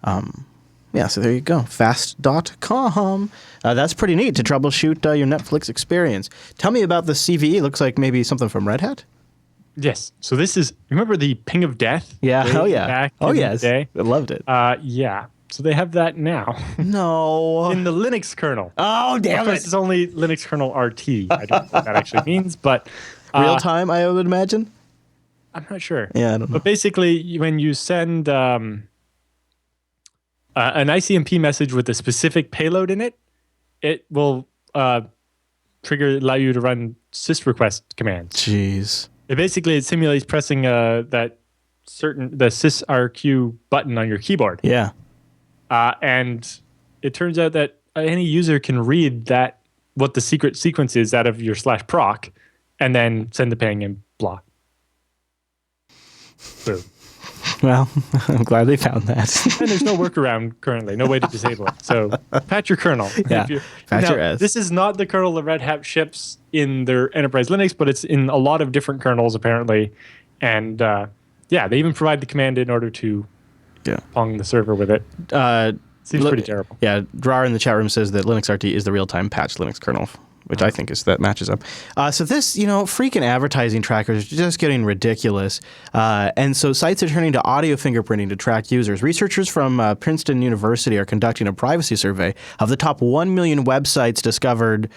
So there you go. Fast.com. That's pretty neat to troubleshoot your Netflix experience. Tell me about the CVE. Looks like maybe something from Red Hat. Yes. So this is, remember the ping of death? Yeah. Back in the day? I loved it. Yeah. So they have that now. No. In the Linux kernel. Oh, damn of course, it. it's only Linux kernel RT. I don't know what that actually means, but... Real time, I would imagine? I'm not sure. Yeah, I don't know. But basically, when you send an ICMP message with a specific payload in it, it will allow you to run sysrequest commands. Jeez. It simulates pressing the sysrq button on your keyboard. Yeah. And it turns out that any user can read what the secret sequence is out of your /proc, and then send the ping and blah. Boom. Well, I'm glad they found that. And there's no workaround currently, no way to disable it. So patch your kernel. Yeah, patch your S. This is not the kernel that Red Hat ships in their enterprise Linux, but it's in a lot of different kernels apparently. And they even provide the command in order to pong the server with it. Seems pretty terrible. Yeah, Drar in the chat room says that Linux RT is the real-time patched Linux kernel, which I think that matches up. So this, freaking advertising trackers are just getting ridiculous. And so sites are turning to audio fingerprinting to track users. Researchers from Princeton University are conducting a privacy survey of the top 1 million websites discovered,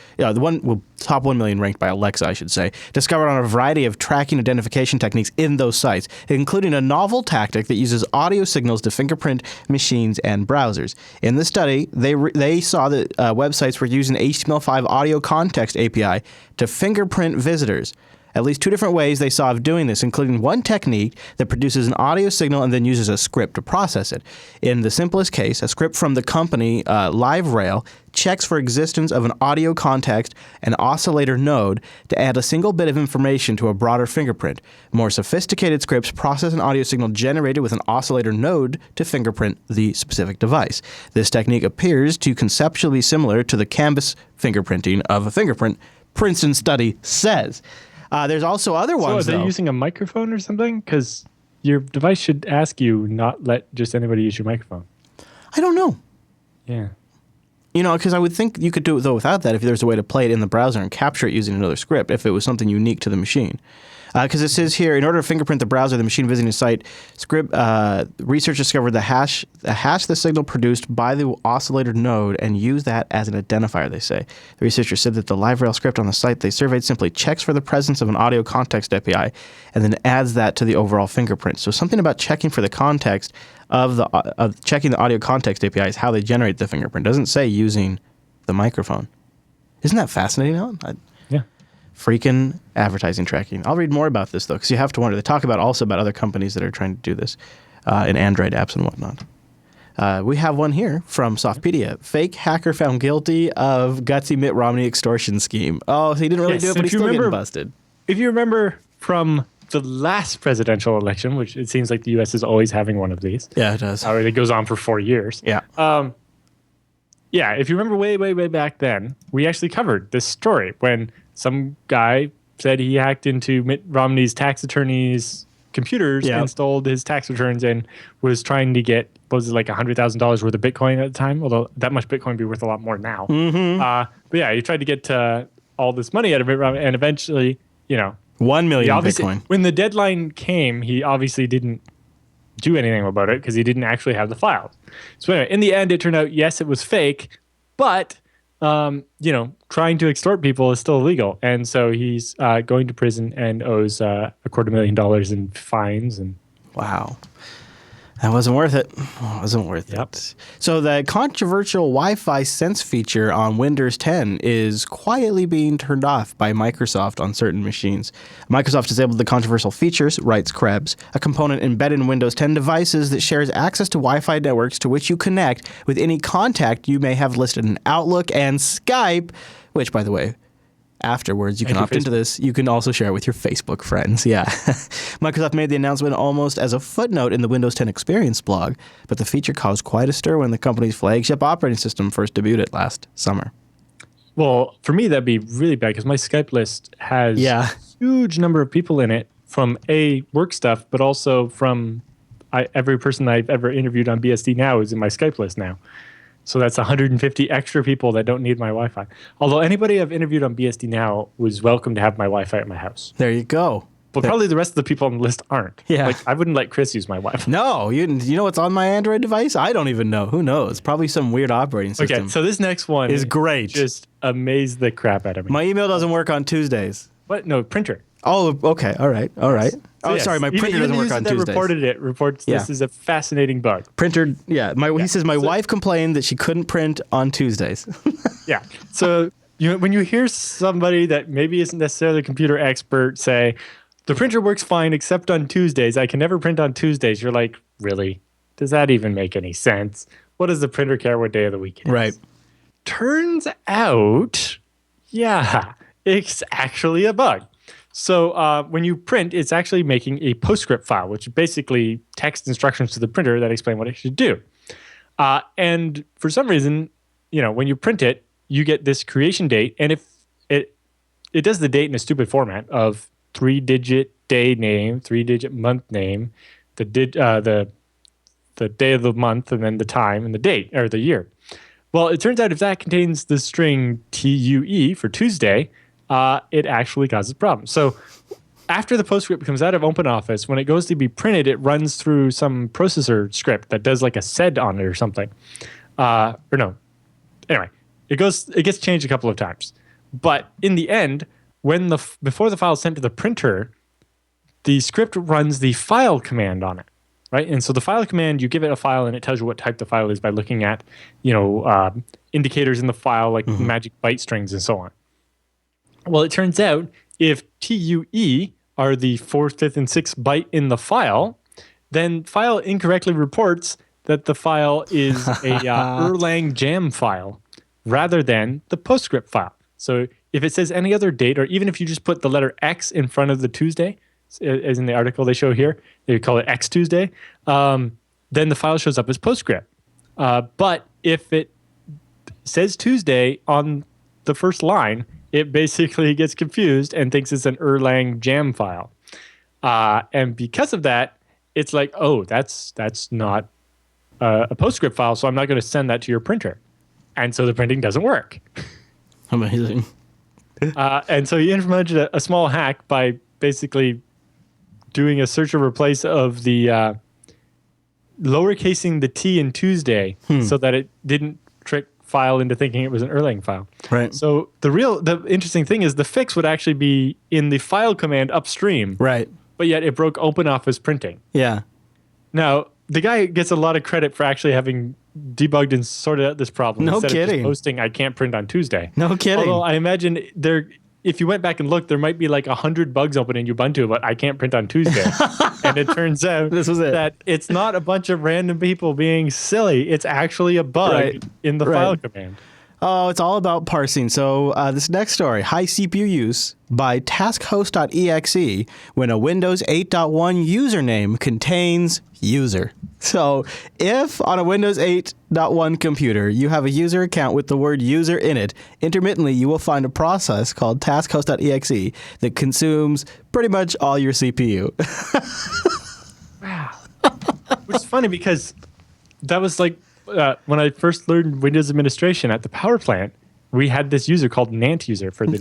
top 1 million ranked by Alexa, I should say, discovered on a variety of tracking identification techniques in those sites, including a novel tactic that uses audio signals to fingerprint machines and browsers. In the study, they saw that websites were using HTML5 audio context API to fingerprint visitors. At least two different ways they saw of doing this, including one technique that produces an audio signal and then uses a script to process it. In the simplest case, a script from the company LiveRail checks for existence of an audio context and oscillator node to add a single bit of information to a broader fingerprint. More sophisticated scripts process an audio signal generated with an oscillator node to fingerprint the specific device. This technique appears to conceptually similar to the canvas fingerprinting of a fingerprint, Princeton study says. There's also other ones, So are they using a microphone or something? Because your device should ask you not let just anybody use your microphone. I don't know. Yeah. Because I would think you could do it, though, without that if there's a way to play it in the browser and capture it using another script, if it was something unique to the machine. Because it says here, in order to fingerprint the browser, the machine visiting a site, research discovered the hash the signal produced by the oscillator node and use that as an identifier, they say. The researchers said that the LiveRail script on the site they surveyed simply checks for the presence of an audio context API and then adds that to the overall fingerprint. So something about checking for the context of checking the audio context API is how they generate the fingerprint. It doesn't say using the microphone. Isn't that fascinating, Alan? Yeah. Freaking advertising tracking. I'll read more about this, though, because you have to wonder. They talk also about other companies that are trying to do this in Android apps and whatnot. We have one here from Softpedia. Fake hacker found guilty of gutsy Mitt Romney extortion scheme. Oh, so he didn't really do it, but he's still getting busted. If you remember from the last presidential election, which it seems like the U.S. is always having one of these. Yeah, it does. It goes on for 4 years. Yeah. If you remember way back then, we actually covered this story when some guy said he hacked into Mitt Romney's tax attorney's computers and stole his tax returns and was trying to get, like $100,000 worth of Bitcoin at the time, although that much Bitcoin would be worth a lot more now. Mm-hmm. But he tried to get all this money out of Mitt Romney, and eventually, 1 million Bitcoin. When the deadline came, he obviously didn't do anything about it because he didn't actually have the files. So anyway, in the end, it turned out, yes, it was fake, but trying to extort people is still illegal. And so he's going to prison and owes $250,000 in fines. And wow. That wasn't worth it. Wasn't worth it. So the controversial Wi-Fi Sense feature on Windows 10 is quietly being turned off by Microsoft on certain machines. Microsoft disabled the controversial features, writes Krebs, a component embedded in Windows 10 devices that shares access to Wi-Fi networks to which you connect with any contact you may have listed in Outlook and Skype, which, by the way, afterwards, you can opt into this. You can also share it with your Facebook friends. Yeah. Microsoft made the announcement almost as a footnote in the Windows 10 Experience blog, but the feature caused quite a stir when the company's flagship operating system first debuted last summer. Well, for me, that'd be really bad because my Skype list has a huge number of people in it from work stuff, but also from every person I've ever interviewed on BSD Now is in my Skype list now. So that's 150 extra people that don't need my Wi-Fi. Although anybody I've interviewed on BSD Now was welcome to have my Wi-Fi at my house. There you go. But probably the rest of the people on the list aren't. Yeah. Like, I wouldn't let Chris use my Wi-Fi. No. You know what's on my Android device? I don't even know. Who knows? Probably some weird operating system. Okay, so this next one is great. Just amazed the crap out of me. My email doesn't work on Tuesdays. What? No, printer. Oh, okay. All right. Sorry, my printer doesn't work on Tuesdays. Reports this is a fascinating bug. Printer, he says my wife complained that she couldn't print on Tuesdays. Yeah. So when you hear somebody that maybe isn't necessarily a computer expert say, the printer works fine except on Tuesdays, I can never print on Tuesdays, you're like, really? Does that even make any sense? What does the printer care what day of the week it is? Right. Turns out, it's actually a bug. So when you print, it's actually making a PostScript file, which is basically text instructions to the printer that explain what it should do. And for some reason, when you print it, you get this creation date, and if it does the date in a stupid format of 3-digit day name, 3-digit month name, the day of the month, and then the time and the date or the year. Well, it turns out if that contains the string TUE for Tuesday, it actually causes problems. So after the PostScript comes out of OpenOffice, when it goes to be printed, it runs through some processor script that does like a sed on it or something. Anyway, it gets changed a couple of times. But in the end, before the file is sent to the printer, the script runs the file command on it, right? And so the file command, you give it a file and it tells you what type the file is by looking at, indicators in the file like magic byte strings and so on. Well, it turns out if TUE are the 4th, 5th, and 6th byte in the file, then file incorrectly reports that the file is a Erlang jam file rather than the PostScript file. So if it says any other date, or even if you just put the letter X in front of the Tuesday, as in the article they show here, they call it X Tuesday, then the file shows up as PostScript. But if it says Tuesday on the first line, it basically gets confused and thinks it's an Erlang jam file. And because of that, it's like, oh, that's not a PostScript file, so I'm not going to send that to your printer. And so the printing doesn't work. Amazing. And so he implemented a small hack by basically doing a search and replace of the lowercasing the T in Tuesday so that it didn't trick file into thinking it was an Erlang file. Right. So the interesting thing is the fix would actually be in the file command upstream. Right. But yet it broke OpenOffice printing. Yeah. Now, the guy gets a lot of credit for actually having debugged and sorted out this problem. No instead kidding. Of just posting, I can't print on Tuesday. No kidding. Although I imagine if you went back and looked, there might be like 100 bugs open in Ubuntu, but I can't print on Tuesday. And it turns out that it's not a bunch of random people being silly. It's actually a bug in the file command. Oh, it's all about parsing. So this next story, high CPU use by taskhost.exe when a Windows 8.1 username contains user. So if on a Windows 8.1 computer you have a user account with the word user in it, intermittently you will find a process called taskhost.exe that consumes pretty much all your CPU. Wow. Which is funny because that was like, when I first learned Windows administration at the power plant, we had this user called Nant user for the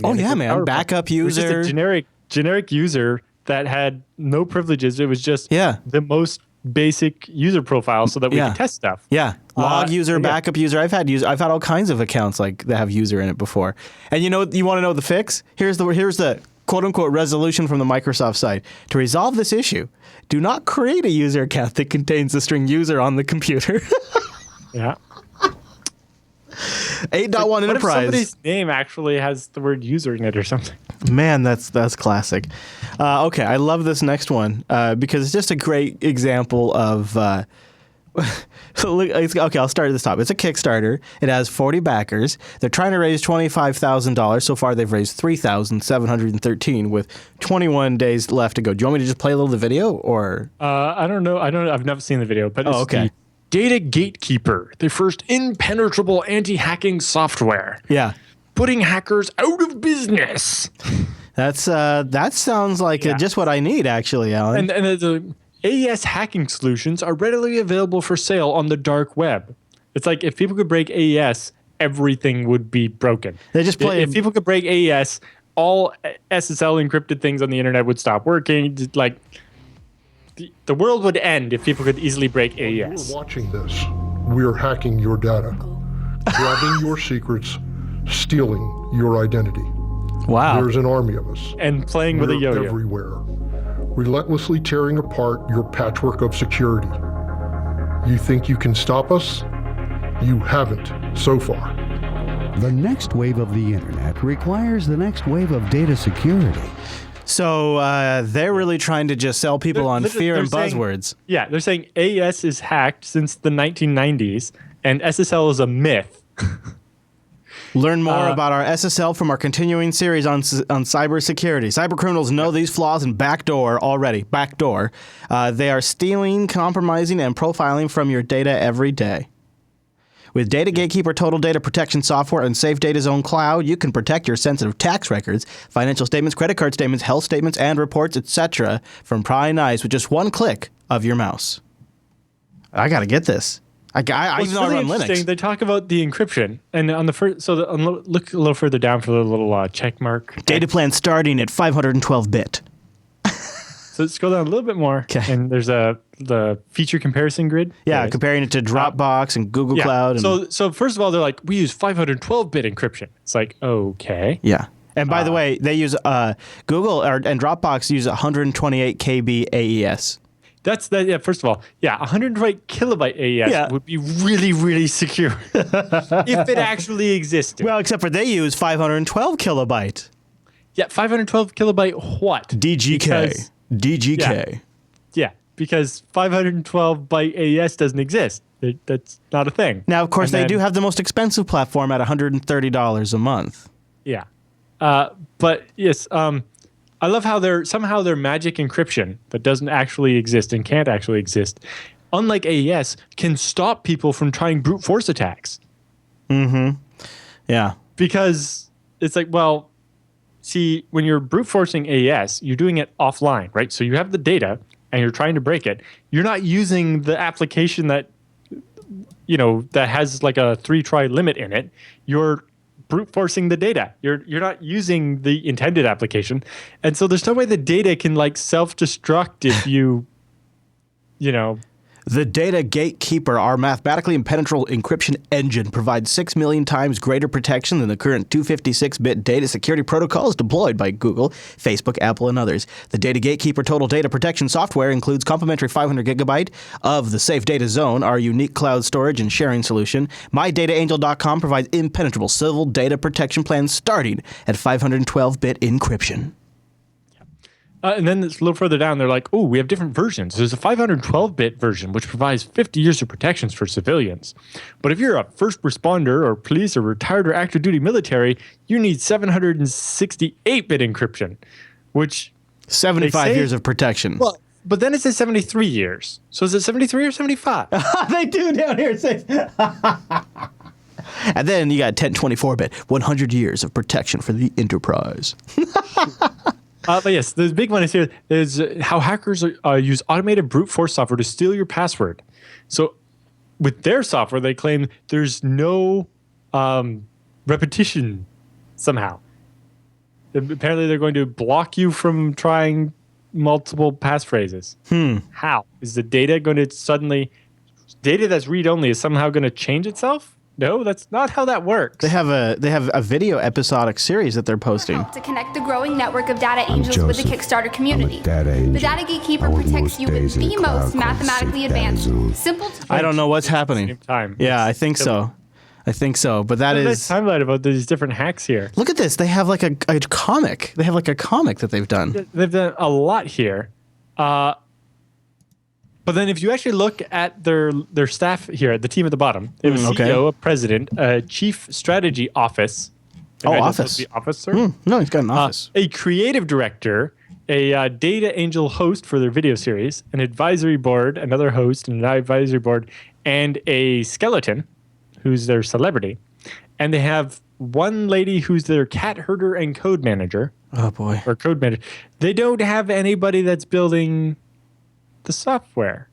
backup user. It was just a generic user that had no privileges. It was just the most basic user profiles so that we can test stuff. Yeah. Log user, yeah. backup user. I've had all kinds of accounts like that have user in it before. And you want to know the fix? Here's the quote unquote resolution from the Microsoft site. To resolve this issue, do not create a user account that contains the string user on the computer. Yeah. 8.1 Enterprise. What if somebody's name actually has the word user in it or something? Man, that's classic. Okay, I love this next one because it's just a great example of. Okay, I'll start at the top. It's a Kickstarter. It has 40 backers. They're trying to raise $25,000. So far, they've raised $3,713 with 21 days left to go. Do you want me to just play a little of the video, or? I don't know. I've never seen the video, but it's okay. the Data Gatekeeper, the first impenetrable anti-hacking software. Yeah. Putting hackers out of business. That sounds like just what I need, actually, Alan. And the AES hacking solutions are readily available for sale on the dark web. It's like if people could break AES, everything would be broken. They just play. If people could break AES, all SSL encrypted things on the internet would stop working. Like the world would end if people could easily break AES. You're watching this. We're hacking your data, grabbing your secrets, stealing your identity. Wow. There's an army of us. And playing with a yo-yo. Everywhere. Relentlessly tearing apart your patchwork of security. You think you can stop us? You haven't so far. The next wave of the internet requires the next wave of data security. So they're really trying to just sell people on fear and buzzwords. They're saying AES is hacked since the 1990s, and SSL is a myth. Learn more about our SSL from our continuing series on cybersecurity. Cybercriminals know these flaws and backdoor already. Backdoor. They are stealing, compromising, and profiling from your data every day. With Data Gatekeeper Total Data Protection Software and Safe Data Zone Cloud, you can protect your sensitive tax records, financial statements, credit card statements, health statements, and reports, etc. from prying eyes with just one click of your mouse. I got to get this. I even though I run Linux. They talk about the encryption, and on the first, look a little further down for the little check mark. Data plan starting at 512-bit. So scroll down a little bit more, and there's the feature comparison grid. Yeah, comparing it to Dropbox and Google Cloud. And so first of all, they're like, we use 512-bit encryption. It's like, okay. Yeah. And by the way, they use Google and Dropbox use 128 KB AES. First of all, 128 kilobyte AES would be really, really secure if it actually existed. Well, except for they use 512 kilobyte. Yeah, 512 kilobyte what? DGK. DGK. Yeah, because 512 byte AES doesn't exist. That's not a thing. Now, of course, they do have the most expensive platform at $130 a month. Yeah. But yes, I love how their magic encryption that doesn't actually exist and can't actually exist, unlike AES, can stop people from trying brute force attacks. Mm-hmm. Yeah. Because it's like, well, see, when you're brute forcing AES, you're doing it offline, right? So you have the data and you're trying to break it. You're not using the application that has like a 3-try limit in it. You're brute forcing the data. You're not using the intended application. And so there's no way the data can like self-destruct if you The Data Gatekeeper, our mathematically impenetrable encryption engine, provides 6 million times greater protection than the current 256-bit data security protocols deployed by Google, Facebook, Apple, and others. The Data Gatekeeper Total Data Protection software includes complimentary 500 gigabyte of the Safe Data Zone, our unique cloud storage and sharing solution. MyDataAngel.com provides impenetrable civil data protection plans starting at 512-bit encryption. And then it's a little further down, they're like, oh, we have different versions. There's a 512-bit version, which provides 50 years of protections for civilians. But if you're a first responder or police or retired or active duty military, you need 768-bit encryption, which 75 years of protection. Well, but then it says 73 years. So is it 73 or 75? They do down here. It says... And then you got 1024-bit, 100 years of protection for the enterprise. But yes, the big one is here is how hackers use automated brute force software to steal your password. So with their software, they claim there's no repetition somehow. Apparently, they're going to block you from trying multiple passphrases. How? Is the data going to suddenly... Data that's read-only is somehow going to change itself? No, that's not how that works. They have a video episodic series that they're posting. To connect the growing network of data angels with the Kickstarter community. The Data Gatekeeper protects you with the most mathematically advanced, simple to I don't know what's happening. Same time. Yeah, I think so. But that There's is... a timeline about these different hacks here. Look at this. They have like a comic. They have like a comic that they've done. They've done a lot here. But then if you actually look at their staff here, the team at the bottom, they have a CEO, a president, a chief strategy office. Office. The officer. No, he's got an office. A creative director, a data angel host for their video series, an advisory board, another host, and an advisory board, and a skeleton, who's their celebrity. And they have one lady who's their cat herder and code manager. Oh, boy. Or code manager. They don't have anybody that's building the software.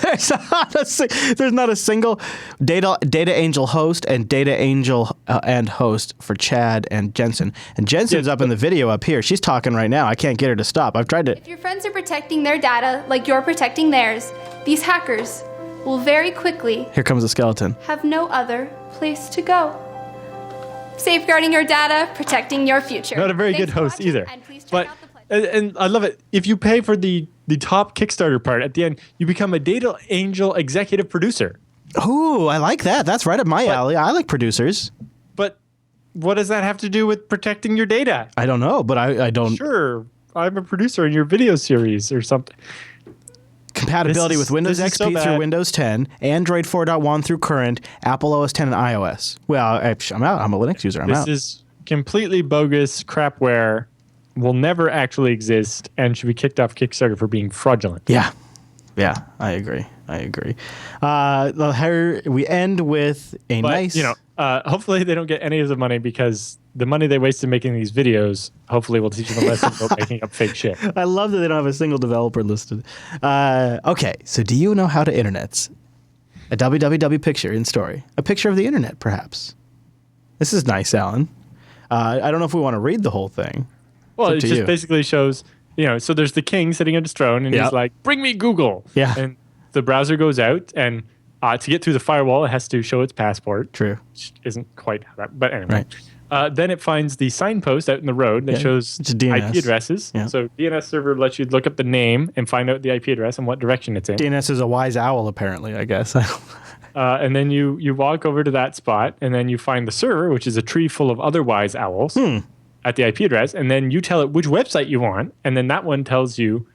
There's not a single data angel host and data angel and host for Chad and Jensen. And Jensen's up in the video up here. She's talking right now. I can't get her to stop. I've tried to. If your friends are protecting their data like you're protecting theirs, these hackers will very quickly... Here comes the skeleton. ...have no other place to go. Safeguarding your data, protecting your future. Not a very good host either. And I love it. If you pay for the top Kickstarter part, at the end, you become a Data Angel executive producer. Ooh, I like that. That's right up my alley. I like producers. But what does that have to do with protecting your data? I don't know, but I don't... Sure, I'm a producer in your video series or something. Compatibility with Windows XP through Windows 10, Android 4.1 through current, Apple OS 10 and iOS. Well, I'm out. I'm a Linux user. I'm out. This is completely bogus crapware. Will never actually exist and should be kicked off Kickstarter for being fraudulent. Yeah, I agree. Here we end with a nice... hopefully they don't get any of the money because the money they wasted making these videos hopefully will teach them a lesson about making up fake shit. I love that they don't have a single developer listed. Okay, so do you know how to internets a www picture in story? A picture of the internet, perhaps. This is nice, Alan. I don't know if we want to read the whole thing. Well, it just basically shows, so there's the king sitting on his throne, and he's like, bring me Google. Yeah. And the browser goes out, and to get through the firewall, it has to show its passport. True. Which isn't quite how that, but anyway. Right. Then it finds the signpost out in the road that shows IP addresses. Yeah. So DNS server lets you look up the name and find out the IP address and what direction it's in. DNS is a wise owl, apparently, I guess. And then you walk over to that spot, and then you find the server, which is a tree full of other wise owls. At the IP address, and then you tell it which website you want, and then that one tells you,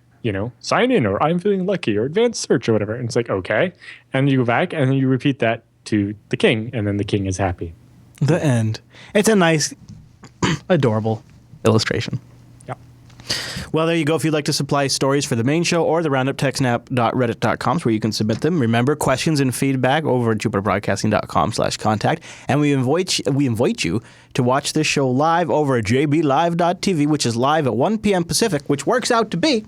sign in, or I'm feeling lucky, or advanced search, or whatever. And it's like, okay. And you go back, and then you repeat that to the king, and then the king is happy. The end. It's a nice, adorable illustration. Yeah. Well, there you go. If you'd like to supply stories for the main show or the roundup, techsnap.reddit.com is where you can submit them. Remember, questions and feedback over at jupiterbroadcasting.com/contact. And we invite you to watch this show live over at jblive.tv, which is live at 1 p.m. Pacific, which works out to be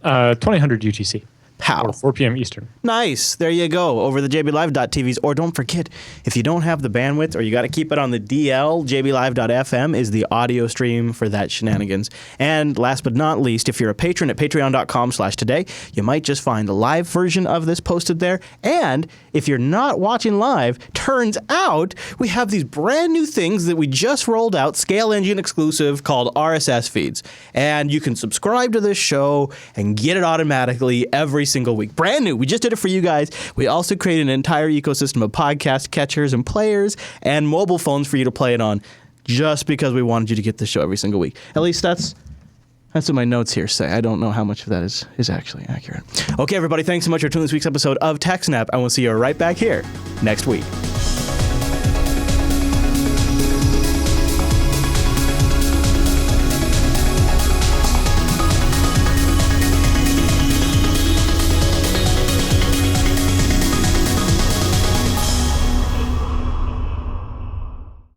2000 UTC. How? Or 4 p.m. Eastern. Nice. There you go. Over the jblive.tvs. Or don't forget, if you don't have the bandwidth or you got to keep it on the DL, jblive.fm is the audio stream for that shenanigans. And last but not least, if you're a patron at patreon.com/today, you might just find the live version of this posted there. And if you're not watching live, turns out we have these brand new things that we just rolled out, Scale Engine exclusive, called RSS feeds. And you can subscribe to this show and get it automatically every single week. Brand new. We just did it for you guys. We also created an entire ecosystem of podcast catchers and players and mobile phones for you to play it on just because we wanted you to get the show every single week. At least that's what my notes here say. I don't know how much of that is actually accurate. Okay, everybody, thanks so much for tuning in this week's episode of TechSNAP, and we'll see you right back here next week.